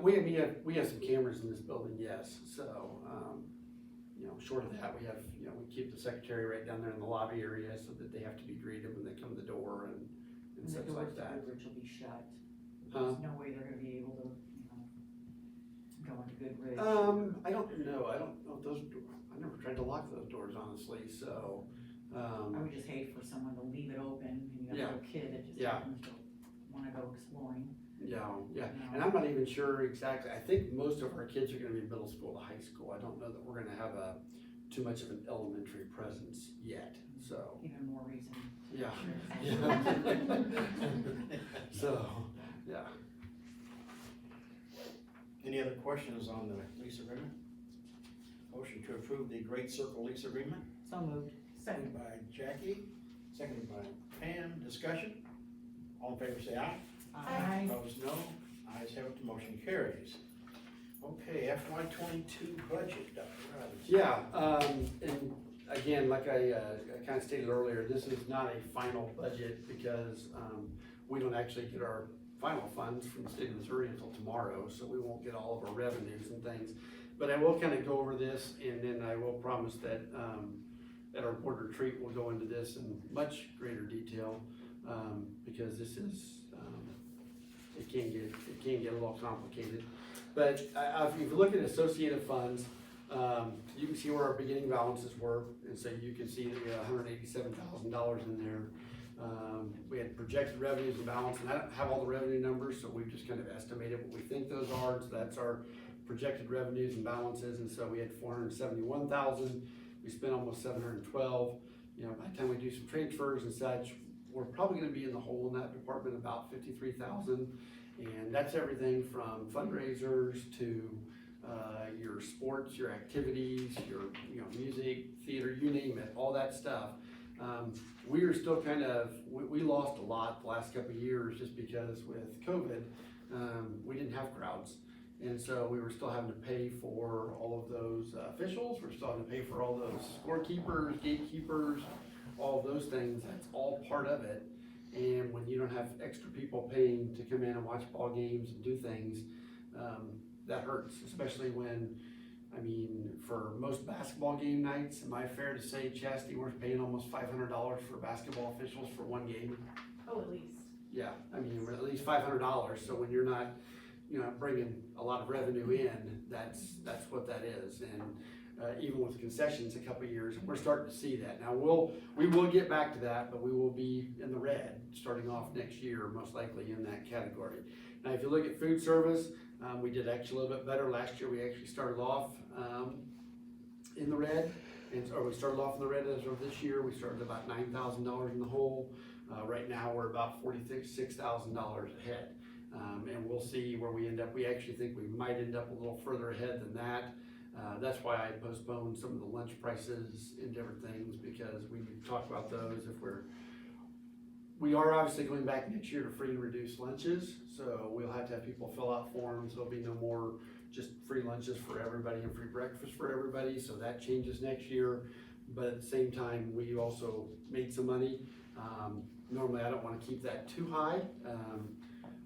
We have some cameras in this building, yes, so, short of that, we have, we keep the secretary right down there in the lobby area so that they have to be greeted when they come to the door and And the such doors like to that. Goodrich will be shut. Huh? There's no way they're gonna be able to, go into Goodrich. I don't know if those, I never tried to lock those doors, honestly, so, I would just hate for someone to leave it open, and you have a little kid that just Yeah. happens to wanna go exploring. yeah, and I'm not even sure exactly. I think most of our kids are gonna be middle school to high school. I don't know that we're gonna have too much of an elementary presence yet, so. Even more reason. to Yeah. share. So, yeah. Any other questions on the lease agreement? Motion to approve the Great Circle lease agreement, So moved. seconded by Jackie, seconded by Pam. Discussion? All in favor, say aye. Aye. Opposed, no. Ayes have it, the motion carries. Okay, FY 22 budget, Dr. Robbins. Yeah, and again, like I kind of stated earlier, this is not a final budget because we don't actually get our final funds from the state of Missouri until tomorrow, so we won't get all of our revenues and things. But I will kind of go over this, and then I will promise that at our board retreat, we'll go into this in much greater detail because this is, it can get a little complicated. But if you look at associated funds, you can see where our beginning balances were, and so you can see that we had $187,000 in there. We had projected revenues and balance, and I don't have all the revenue numbers, so we've just kind of estimated what we think those are. So that's our projected revenues and balances, and so we had $471,000. We spent almost $712. By the time we do some transfers and such, we're probably going to be in the hole in that department about $53,000, and that's everything from fundraisers to your sports, your activities, your music, theater, you name it, all that stuff. We are still we lost a lot the last couple of years just because with COVID, we didn't have crowds. And so we were still having to pay for all of those officials, we're still having to pay for all those scorekeepers, gatekeepers, all of those things. That's all part of it. And when you don't have extra people paying to come in and watch ball games and do things, that hurts, especially when I mean, for most basketball game nights, am I fair to say, Chastity, we're paying almost $500 for basketball officials for one game? Oh, at least. Yeah, I mean, we're at least $500, so when you're not, bringing a lot of revenue in, that's what that is. And even with concessions a couple of years, we're starting to see that. Now, we will get back to that, but we will be in the red starting off next year, most likely in that category. Now, if you look at food service, we did actually a little bit better. Last year, we actually started off in the red, or we started off in the red as of this year. We started about $9,000 in the hole. Right now, we're about $46,000 ahead. And we'll see where we end up. We actually think we might end up a little further ahead than that. That's why I postponed some of the lunch prices and different things, because we need to talk about those. We are obviously going back next year to free and reduced lunches, so we'll have to have people fill out forms. There'll be no more just free lunches for everybody and free breakfast for everybody, so that changes next year. But at the same time, we also made some money. Normally, I don't want to keep that too high.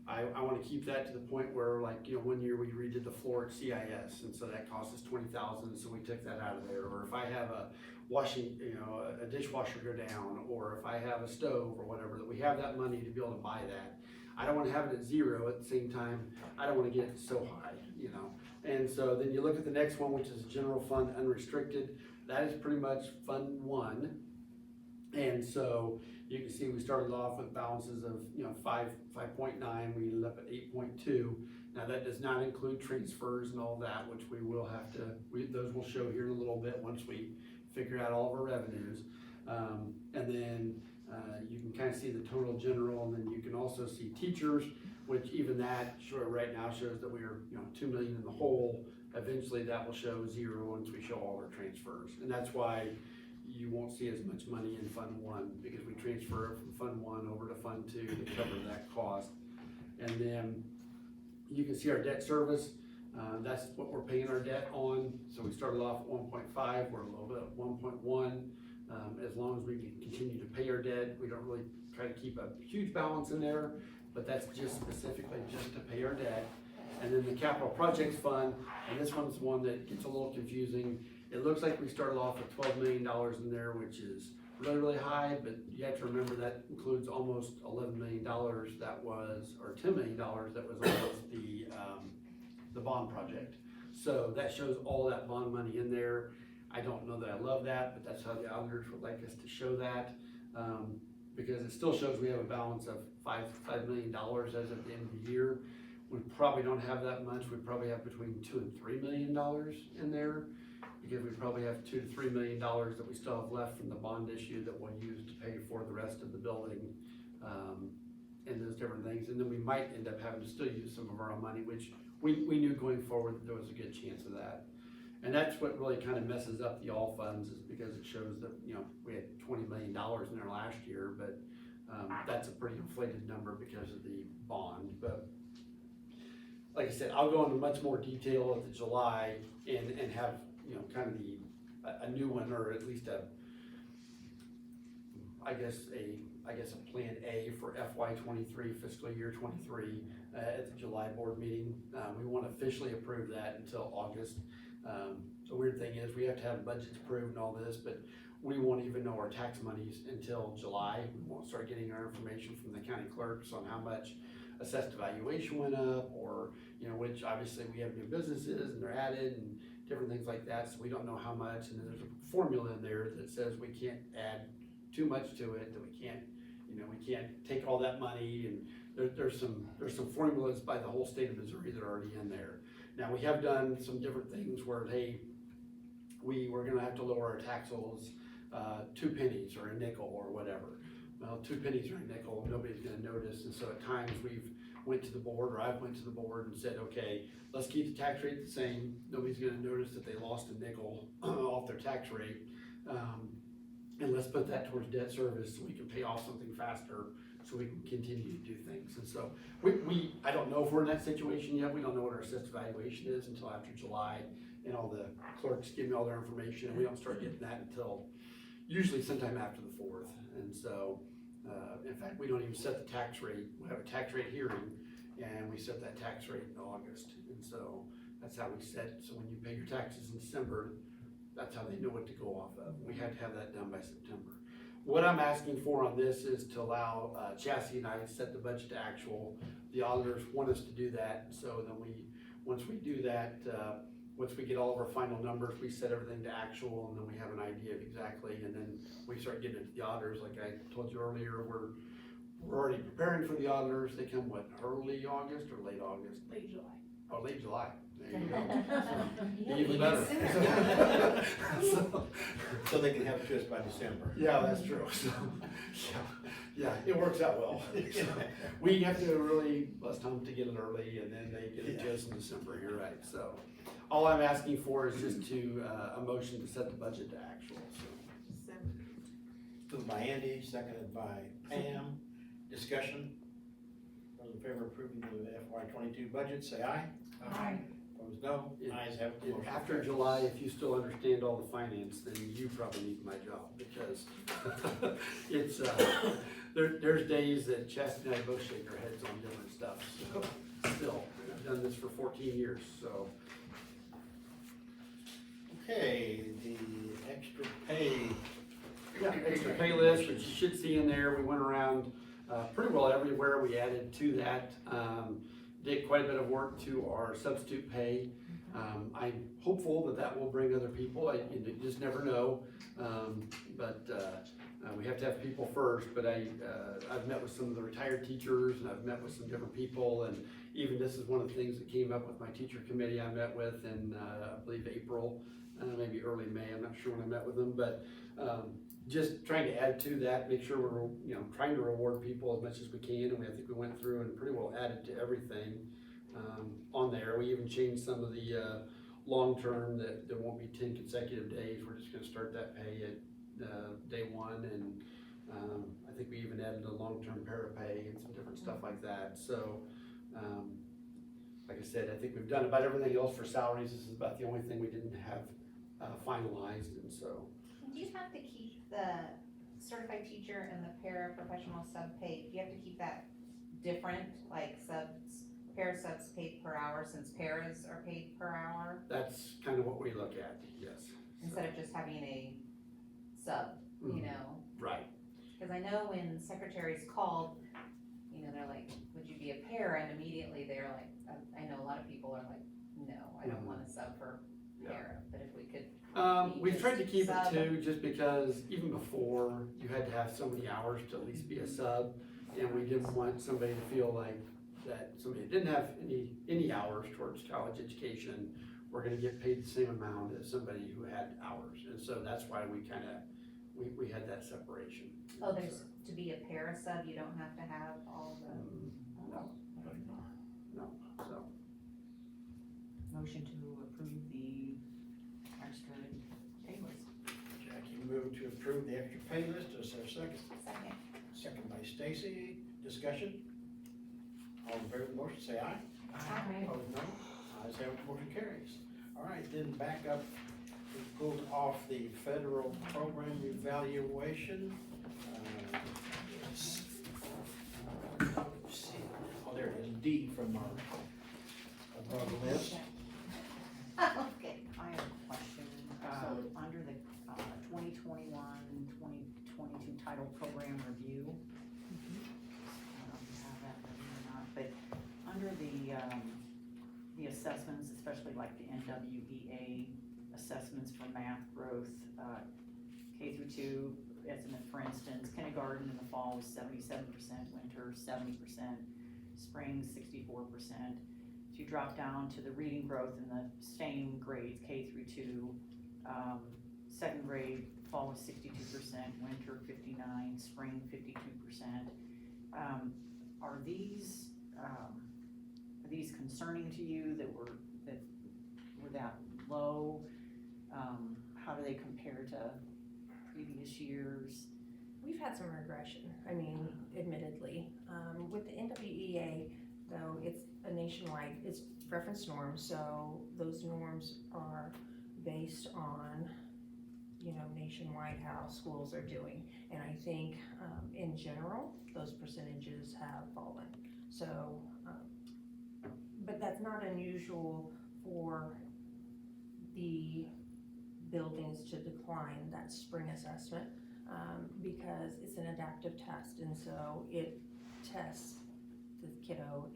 I want to keep that to the point where, like, one year we redid the floor at CIS, and so that cost us $20,000, so we took that out of there. Or if I have a a dishwasher go down, or if I have a stove or whatever, that we have that money to be able to buy that. I don't want to have it at zero at the same time. I don't want to get it so high, And so then you look at the next one, which is general fund unrestricted. That is pretty much Fund 1. And so you can see we started off with balances of 5.9, we ended up at 8.2. Now that does not include transfers and all that, which we will have to, those will show here in a little bit once we figure out all of our revenues. And then you can kind of see the total general, and then you can also see teachers, which even that right now shows that we are $2 million in the hole. Eventually that will show zero once we show all our transfers, and that's why you won't see as much money in Fund 1, because we transfer it from Fund 1 over to Fund 2 to cover that cost. And then you can see our debt service. That's what we're paying our debt on. So we started off at 1.5, we're a little bit at 1.1. As long as we can continue to pay our debt, we don't really try to keep a huge balance in there, but that's just specifically just to pay our debt. And then the capital projects fund, and this one's one that gets a little confusing. It looks like we started off with $12 million in there, which is really, really high, but you have to remember that includes almost $11 million that was, or $10 million that was almost the bond project. So that shows all that bond money in there. I don't know that I love that, but that's how the auditors would like us to show that, because it still shows we have a balance of $5 million as of the end of the year. We probably don't have that much. We probably have between $2 and $3 million in there, because we probably have $2 to $3 million that we still have left from the bond issue that we'll use to pay for the rest of the building, and those different things. And then we might end up having to still use some of our own money, which we knew going forward that there was a good chance of that. And that's what really kind of messes up the all funds, is because it shows that, we had $20 million in there last year, but that's a pretty inflated number because of the bond. But like I said, I'll go into much more detail at the July and have, kind of a new one, or at least I guess a plan A for FY23, fiscal year 23, at the July board meeting. We won't officially approve that until August. The weird thing is we have to have budgets approved and all this, but we won't even know our tax monies until July. We won't start getting our information from the county clerks on how much assessed valuation went up, or, which obviously we have new businesses and they're added and different things like that. So we don't know how much, and then there's a formula in there that says we can't add too much to it, that we can't take all that money, and there's some formulas by the whole state of Missouri that are already in there. Now, we have done some different things where, hey, we're gonna have to lower our taxes 2 pennies or a nickel or whatever. Well, 2 pennies or a nickel, nobody's gonna notice, and so at times we've went to the board, or I've went to the board and said, okay, let's keep the tax rate the same. Nobody's gonna notice that they lost a nickel off their tax rate. And let's put that towards debt service so we can pay off something faster, so we can continue to do things. And so I don't know if we're in that situation yet. We don't know what our assessed valuation is until after July, and all the clerks give me all their information, and we don't start getting that until usually sometime after the 4th. And so, in fact, we don't even set the tax rate. We have a tax rate hearing, and we set that tax rate in August. And so That's how we set, so when you pay your taxes in December, that's how they know what to go off of. We had to have that done by September. What I'm asking for on this is to allow Chassie and I to set the budget to actual. The auditors want us to do that, so then once we do that, once we get all of our final numbers, we set everything to actual, and then we have an idea of exactly, and then we start getting it to the auditors. Like I told you earlier, we're already preparing for the auditors. They come, what, early August or late August? Late July. Oh, late July. There you go. Even better. So they can have it to us by December. Yeah, that's true. So, yeah, it works out well. So, we have to really bust them to get it early, and then they get it to us in December. You're right. So, all I'm asking for is just a motion to set the budget to actual. So. Moved by Andy, seconded by Pam. Discussion. Those in favor of approving the FY 22 budget, say aye. Aye. Opposed, no. Ayes have it. The motion After carries. July, if you still understand all the finance, then you probably need my job, because it's, there's days that Chastity and I both shake our heads on different stuff, so, still, I've done this for 14 years, so. Okay, the extra pay. Yeah, extra pay list, which you should see in there, we went around, pretty well everywhere, we added to that, did quite a bit of work to our substitute pay. I'm hopeful that that will bring other people, you just never know, but we have to have people first, but I've met with some of the retired teachers, and I've met with some different people, and even this is one of the things that came up with my teacher committee I met with in, I believe April, maybe early May, I'm not sure when I met with them, but just trying to add to that, make sure we're, trying to reward people as much as we can, and I think we went through and pretty well added to everything on there. We even changed some of the long-term, that there won't be 10 consecutive days. We're just gonna start that pay at day one, and I think we even added a long-term para pay and some different stuff like that. So, like I said, I think we've done about everything else for salaries. This is about the only thing we didn't have finalized, and so. Do you have to keep the certified teacher and the paraprofessional sub paid, do you have to keep that different, like para subs paid per hour, since paras are paid per hour, That's kind of what we look at, yes. instead of just having a sub, you know? Right. Cause I know when secretaries called, they're like, would you be a para, and immediately they're like, I know a lot of people are like, no, I don't want a sub for para, but if we could. We've tried to keep it Sub. too, just because even before, you had to have so many hours to at least be a sub, and we didn't want somebody to feel like that somebody that didn't have any hours towards college education were gonna get paid the same amount as somebody who had hours, and so that's why we had that separation. Oh, there's, to be a para sub, you don't have to have all the. No, so. Motion to approve the extra pay list. Jackie moved to approve the extra pay list. Is there a second? Second. Second by Stacy. Discussion. All in favor of the motion, say aye. Aye. Opposed, no. Ayes have it, motion carries. All right, then back up, we pulled off the federal program evaluation. Let's see. Oh, there it is, D from our above list. Okay. I have a question, under the 2021, 2022 title program review. I don't know if you have that ready or not, but under the assessments, especially like the NWEA assessments for math growth, K through 2 estimate, for instance, kindergarten in the fall was 77%, winter 70%, spring 64%. If you drop down to the reading growth in the same grades, K through 2, second grade, fall was 62%, winter 59%, spring 52%. Are these concerning to you that were that low? How do they compare to previous years? We've had some regression, admittedly. With the NWEA, though, it's a nationwide, it's reference norms, so those norms are based on, nationwide how schools are doing. And I think, in general, those percentages have fallen. So, but that's not unusual for the buildings to decline that spring assessment, because it's an adaptive test, and so it tests the kiddo.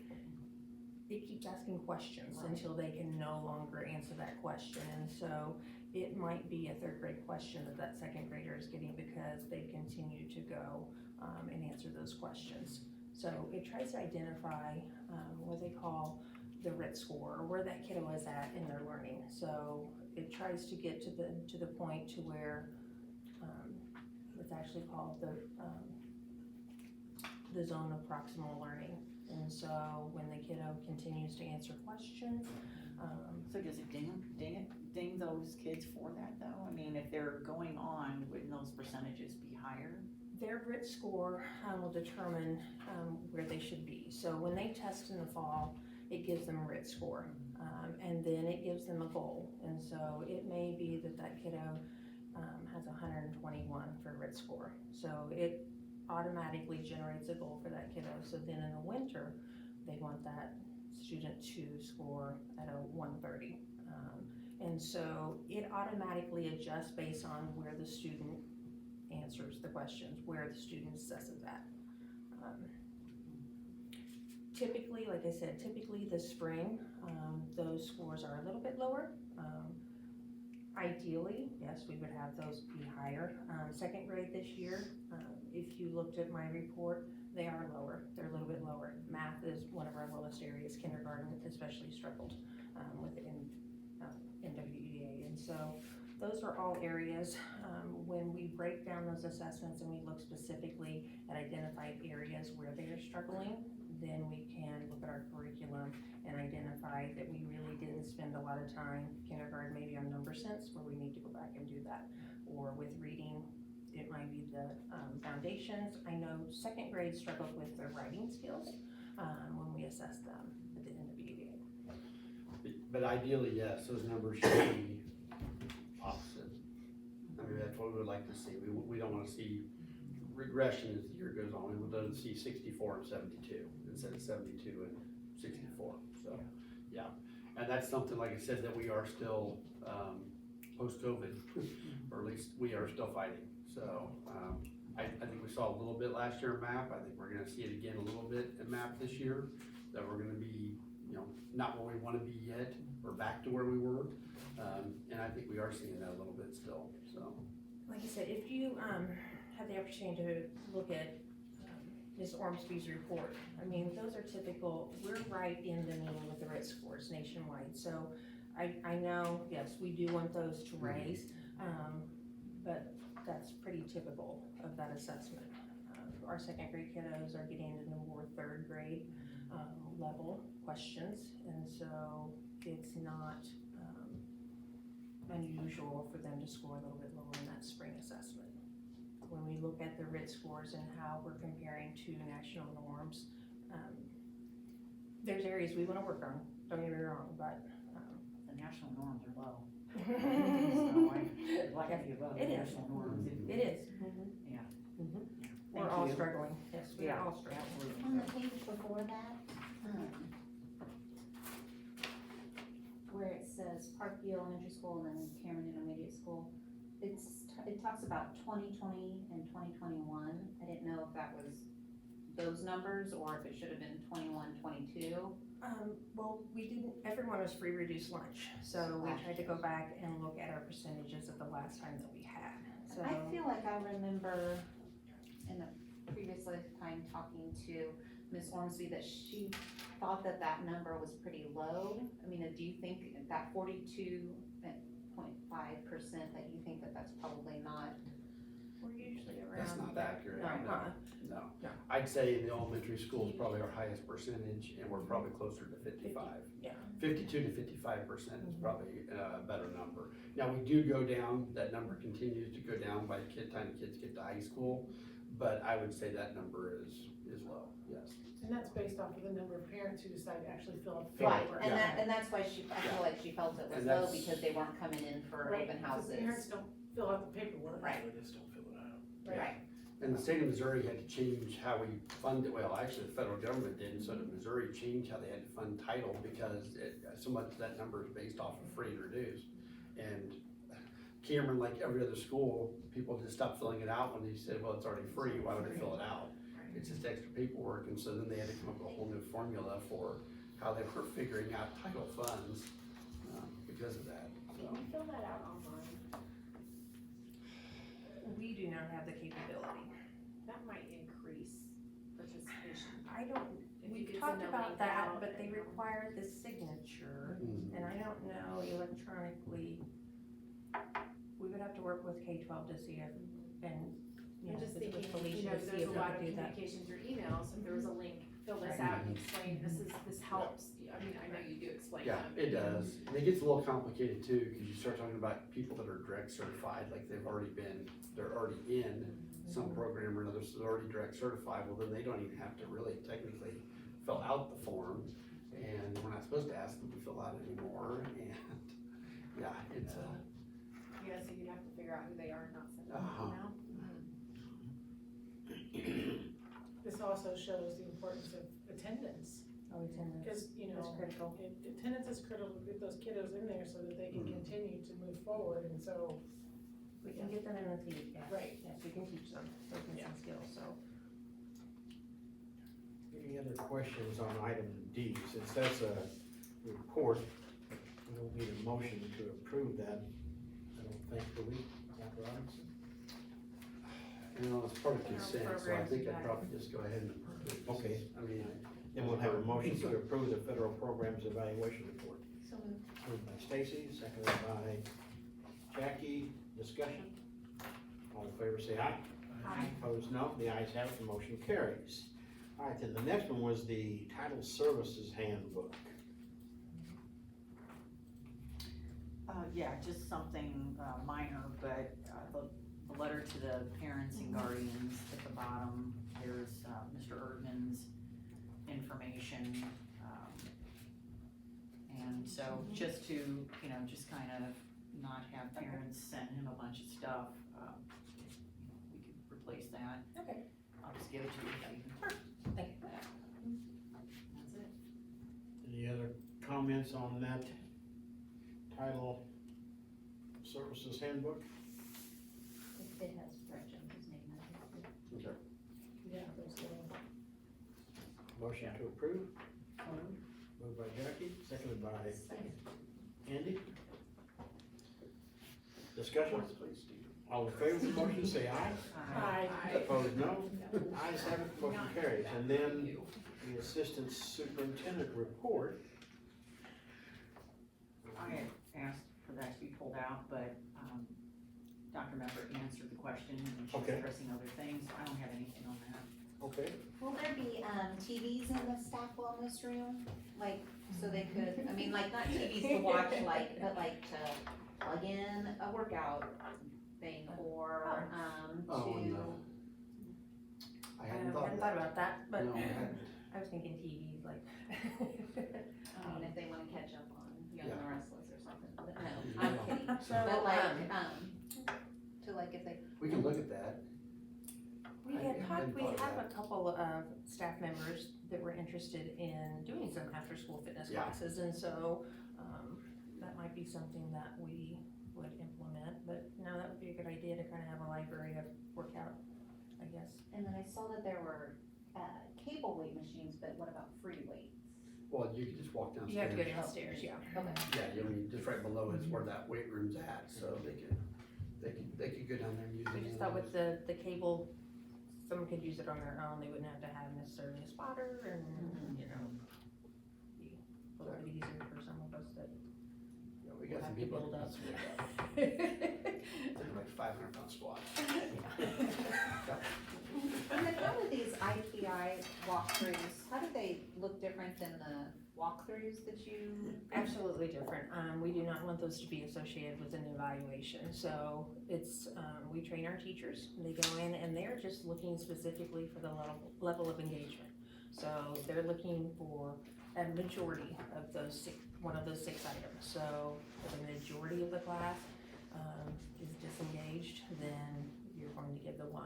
It keeps asking questions until they can no longer answer that question, and so it might be a third grade question that second grader is getting because they continue to go and answer those questions. So it tries to identify what they call the RIT score, or where that kiddo is at in their learning. So it tries to get to the point to where it's actually called the zone of proximal learning. And so when the kiddo continues to answer questions, So does it ding those kids for that though? I mean, if they're going on, wouldn't those percentages be higher? their RIT score will determine where they should be. So when they test in the fall, it gives them a RIT score, and then it gives them a goal. And so it may be that kiddo has 121 for RIT score. So it automatically generates a goal for that kiddo. So then in the winter, they want that student to score at a 130. And so it automatically adjusts based on where the student answers the questions, where the student assesses at. Typically, like I said, typically this spring, those scores are a little bit lower. Ideally, yes, we would have those be higher. Second grade this year, if you looked at my report, they are lower. They're a little bit lower. Math is one of our lowest areas. Kindergarten especially struggled with NWEA. And so those are all areas, when we break down those assessments and we look specifically at identified areas where they are struggling, then we can look at our curriculum and identify that we really didn't spend a lot of time, kindergarten maybe on number sense, where we need to go back and do that. Or with reading, it might be the foundations. I know second grade struggled with their writing skills when we assessed them at the end of EDA. But ideally, yes, those numbers should be opposite. I mean, that's what we would like to see. We don't want to see regression as the year goes on. We would love to see 64 and 72 instead of 72 and 64. So, yeah. And that's something, like I said, that we are still post-COVID, or at least we are still fighting. So, I think we saw a little bit last year in MAP. I think we're going to see it again a little bit in MAP this year, that we're going to be, not where we want to be yet, or back to where we were. And I think we are seeing that a little bit still, so. Like I said, if you have the opportunity to look at Ms. Ormsby's report, I mean, those are typical. We're right in the middle with the RIT scores nationwide. So I know, yes, we do want those to raise, but that's pretty typical of that assessment. Our second grade kiddos are getting into more third grade level questions, and so it's not unusual for them to score a little bit lower in that spring assessment. When we look at the RIT scores and how we're comparing to national norms, there's areas we want to work on, don't get me wrong, but The national norms are low. it So I'd like to be above the is. national norms. It is. Yeah. We're Thank all you. struggling, yes, we're Yeah, all struggling. absolutely. On the page before that, where it says Parkview Elementary School and then Cameron Intermediate School, it talks about 2020 and 2021. I didn't know if that was those numbers or if it should have been 21, 22. Well, we didn't, everyone was free reduced lunch, so we tried to go back and look at our percentages of the last time that we had, so. I feel like I remember in the previous time talking to Ms. Ormsby that she thought that number was pretty low. I mean, do you think that 42.5%, that you think that that's probably not? We're usually around. That's not accurate. No, No. I'd say in the elementary school is probably our highest percentage, and we're probably closer to 55. Yeah. 52 to 55% is probably a better number. Now, we do go down, that number continues to go down by the time the kids get to high school, but I would say that number is low, yes. And that's based off of the number of parents who decide to actually fill out the Right, paperwork. and that's why I feel like she felt it was And low that's- because they weren't coming in for Right, open because houses. Parents don't fill out the paperwork. Right. They just don't fill it out. Right. Right. And the state of Missouri had to change how we fund it, well, actually, the federal government did, and so did Missouri change how they had to fund title, because so much of that number is based off of free and reduced. And Cameron, like every other school, people just stopped filling it out when they said, well, it's already free, why would I fill it out? It's just extra paperwork, and so then they had to come up with a whole new formula for how they were figuring out title funds, because of that, so. Can you fill that out online? We do not have the capability. That might increase participation. I don't, If you we could talked send a about link that, out but they and- require the signature, Mm. and I don't know electronically. We would have to work with K-12 to see if, and, you I'm know, just visit thinking, with you Felicia know, to see there's if a we lot of could do that. communication through email, so if there was a link, fill this out and explain, this helps. I mean, I know you do explain Yeah, that. it does, and it gets a little complicated too, because you start talking about people that are direct certified, like they're already in some program or another, so they're already direct certified, well, then they don't even have to really technically fill out the form, and we're not supposed to ask them to fill out anymore, and, yeah, it's Yeah, so you'd have to figure out who they are and not send them Uh-huh. an email. This also shows the importance of attendance, Oh, attendance, because, you that's know, critical. attendance is critical to get those kiddos in there so that they can continue to move forward, and so, We can get them in the teeth, yes. Right. Yes, we can teach them, those some skills, so. Any other questions on item D? Since that's a report, we don't need a motion to approve that, I don't think, do we, Dr. Robinson? you know, it's part of In our consent, so I programs, think you I'd got it. probably just go ahead and approve it. Okay. I mean, Then we'll have a motion to approve the federal programs evaluation report. So moved. Moved by Stacy, seconded by Jackie. Discussion? All in favor say aye. Aye. Opposed, no. The ayes have it, the motion carries. All right, then the next one was the Title Services Handbook. Yeah, just something, minor, but, the letter to the parents and guardians at the bottom, there's, Mr. Erdman's information. And so just to, you know, just kind of not have parents send him a bunch of stuff, we could replace that. Okay. I'll just give it to you. Thank you. That's it. Any other comments on that Title Services Handbook? It has Brett Jones' name on it. yeah, there's Motion to approve? Moved by Jackie, seconded by Andy. Discussion? All in favor of the motion, say aye. Aye. Opposed, no. Ayes have it, motion carries. And then the Assistant Superintendent report. I had asked for that to be pulled out, but, Dr. Meffert answered the question, and she's Okay. addressing other things, so I don't have anything on that. Okay. Will there be, TVs in the staff wellness room? Like, so they could, I mean, like, not TVs to watch, like, but like to plug in a workout thing, or, Oh, to. no. I I hadn't thought hadn't of thought that. about that, but No, I hadn't. I was thinking TVs, like. I mean, if they wanna catch up on Young and the Restless or something, but no, Yeah. I'm kidding. So, But like, to like if they, We can look at that. We I had hadn't talked, we thought of have that. a couple of staff members that were interested in doing some after-school fitness Yeah. classes, and so, that might be something that we would implement, but no, that would be a good idea to kind of have a library of workout, I guess. and then I saw that there were, cable weight machines, but what about free weights? Well, you could just walk downstairs. You have to go downstairs, yeah. Okay. Yeah, I mean, just right below is where that weight room's at, so they could go down there and use it. We just thought with the cable, someone could use it on their own, they wouldn't have to have necessarily a spotter, and, you know, be a little bit easier for some of us that Yeah, we got have some to people build that up. do like 500-pound squats. And then how do these IPI walkthroughs, how do they look different than the walkthroughs that you? Absolutely different. We do not want those to be associated with an evaluation. So it's, we train our teachers, they go in and they're just looking specifically for the level of engagement. So they're looking for a majority of those one of those 6 items. So if the majority of the class is disengaged, then you're going to give the 1.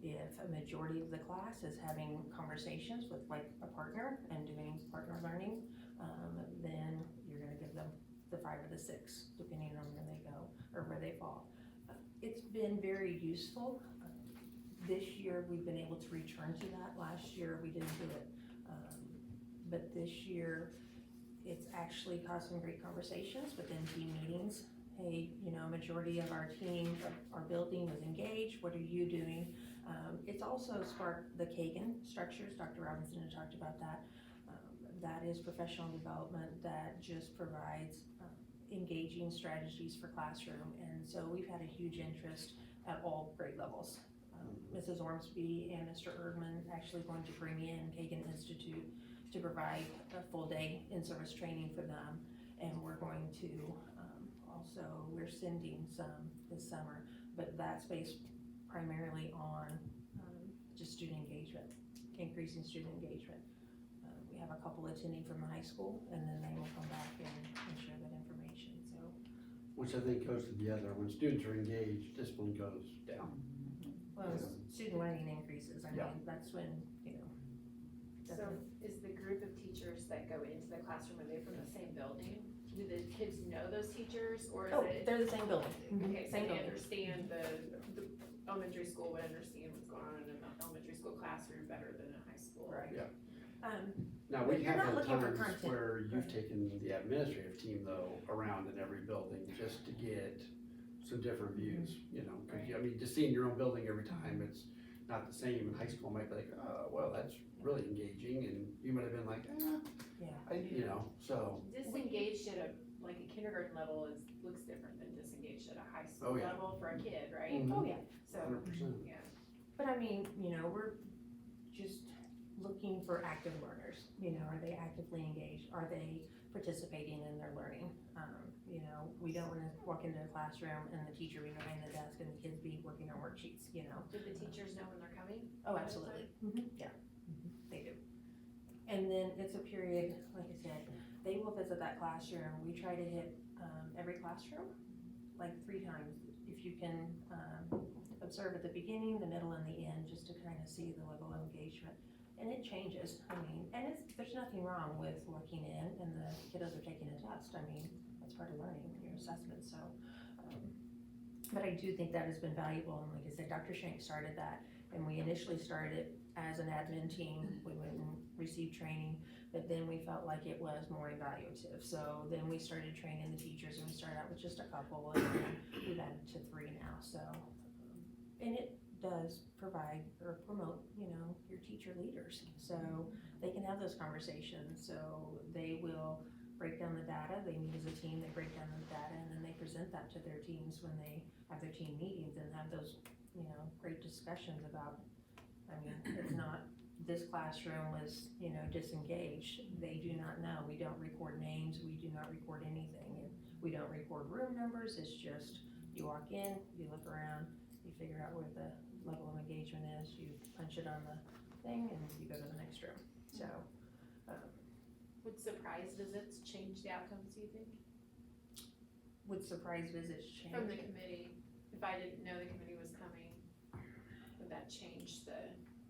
If a majority of the class is having conversations with like a partner and doing partner learning, then you're gonna give them the 5 or the 6, depending on where they go or where they fall. It's been very useful. This year, we've been able to return to that. Last year, we didn't do it. But this year, it's actually caused some great conversations within team meetings. Hey, you know, majority of our team, our building was engaged. What are you doing? It's also sparked the Kagan structures. Dr. Robinson had talked about that. That is professional development that just provides engaging strategies for classroom. And so we've had a huge interest at all grade levels. Mrs. Ormsby and Mr. Erdman actually going to bring in Kagan Institute to provide a full day in-service training for them. And we're going to also, we're sending some this summer, but that's based primarily on just student engagement, increasing student engagement. We have a couple attending from the high school, and then they will come back and share that information, so. Which I think goes together. When students are engaged, discipline goes down. Well, student learning increases, I Yeah. mean, that's when, you know. So is the group of teachers that go into the classroom, are they from the same building? Do the kids know those teachers, or is Oh, it? they're the same building. Okay, so Same they building. understand the elementary school would understand what's going on in an elementary school classroom better than a high school. Right. Yeah. Um, Now, But we you're have not had looking for times content. where you've Right. taken the administrative team though around in every building just to get some different views, you know, 'cause I mean, just seeing your own building every time, it's not the same. In high school might be like, oh, well, that's really engaging, and you might have been like, yeah. you know, so. Disengaged at like a kindergarten level looks different than disengaged at a high school Oh, yeah. level for a kid, right? Mhm. Oh, yeah. So, 100%. yeah. But I mean, you know, we're just looking for active learners, you know, are they actively engaged? Are they participating in their learning? You know, we don't wanna walk into a classroom and the teacher be behind the desk and the kids be working on worksheets, you know? Do the teachers know when they're coming? Oh, absolutely. Yeah, they do. And then it's a period, like I said, they will visit that classroom. We try to hit every classroom like 3 times. If you can observe at the beginning, the middle, and the end, just to kind of see the level of engagement. And it changes, I mean, and there's nothing wrong with looking in and the kiddos are taking a test. I mean, that's part of learning, your assessment, so. But I do think that has been valuable, and like I said, Dr. Shank started that, and we initially started it as an admin team. We went and received training, but then we felt like it was more evaluative. So then we started training the teachers, and we started out with just a couple, and then we've added to 3 now, so. And it does provide or promote, you know, your teacher leaders, so they can have those conversations. So they will break down the data, they meet as a team, they break down the data, and then they present that to their teams when they have their team meetings and have those, you know, great discussions about, I mean, it's not, this classroom was, you know, disengaged, they do not know, we don't record names, we do not record anything, and we don't record room numbers, it's just, you walk in, you look around, you figure out where the level of engagement is, you punch it on the thing, and you go to the next room, so. Would surprise visits change the outcomes, do you think? Would surprise visits change? From the committee, if I didn't know the committee was coming, would that change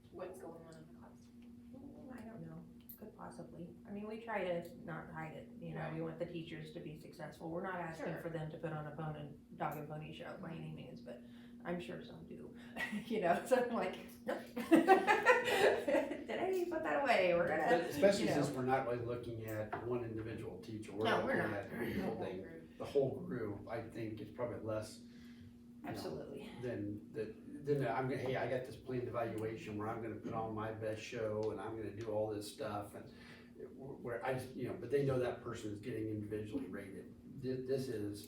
what's going on in the classroom? I don't know, could possibly. I mean, we try to not hide it, you know, we want the teachers to be successful. We're not asking Sure. for them to put on a dog and pony show by any means, but I'm sure some do, you know, so I'm like, nope. Today, put that away, we're gonna, But especially you know. since we're not really looking at one individual teacher, we're No, we're looking not. at the whole thing. The whole group, I think, is probably less, you know, Absolutely. than I'm gonna, hey, I got this planned evaluation where I'm gonna put on my best show and I'm gonna do all this stuff and where I just, you know, but they know that person is getting individually rated. This is,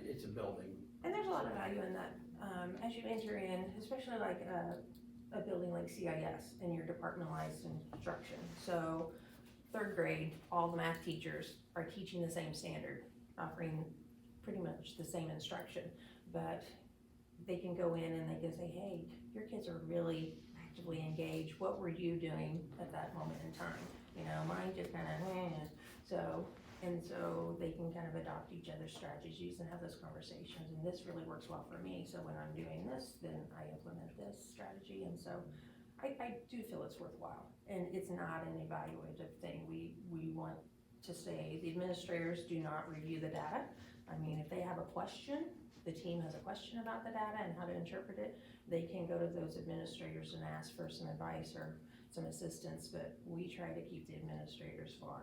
it's a building. And there's a lot of value in that, as you enter in, especially like a building like CIS and your departmentalized instruction. So 3rd grade, all the math teachers are teaching the same standard, offering pretty much the same instruction, but they can go in and they can say, hey, your kids are really actively engaged. What were you doing at that moment in time? You know, mine just kind of, so And so they can kind of adopt each other's strategies and have those conversations, and this really works well for me, so when I'm doing this, then I implement this strategy, and so I do feel it's worthwhile, and it's not an evaluative thing. We want to say the administrators do not review the data. I mean, if they have a question, the team has a question about the data and how to interpret it, they can go to those administrators and ask for some advice or some assistance, but we try to keep the administrators far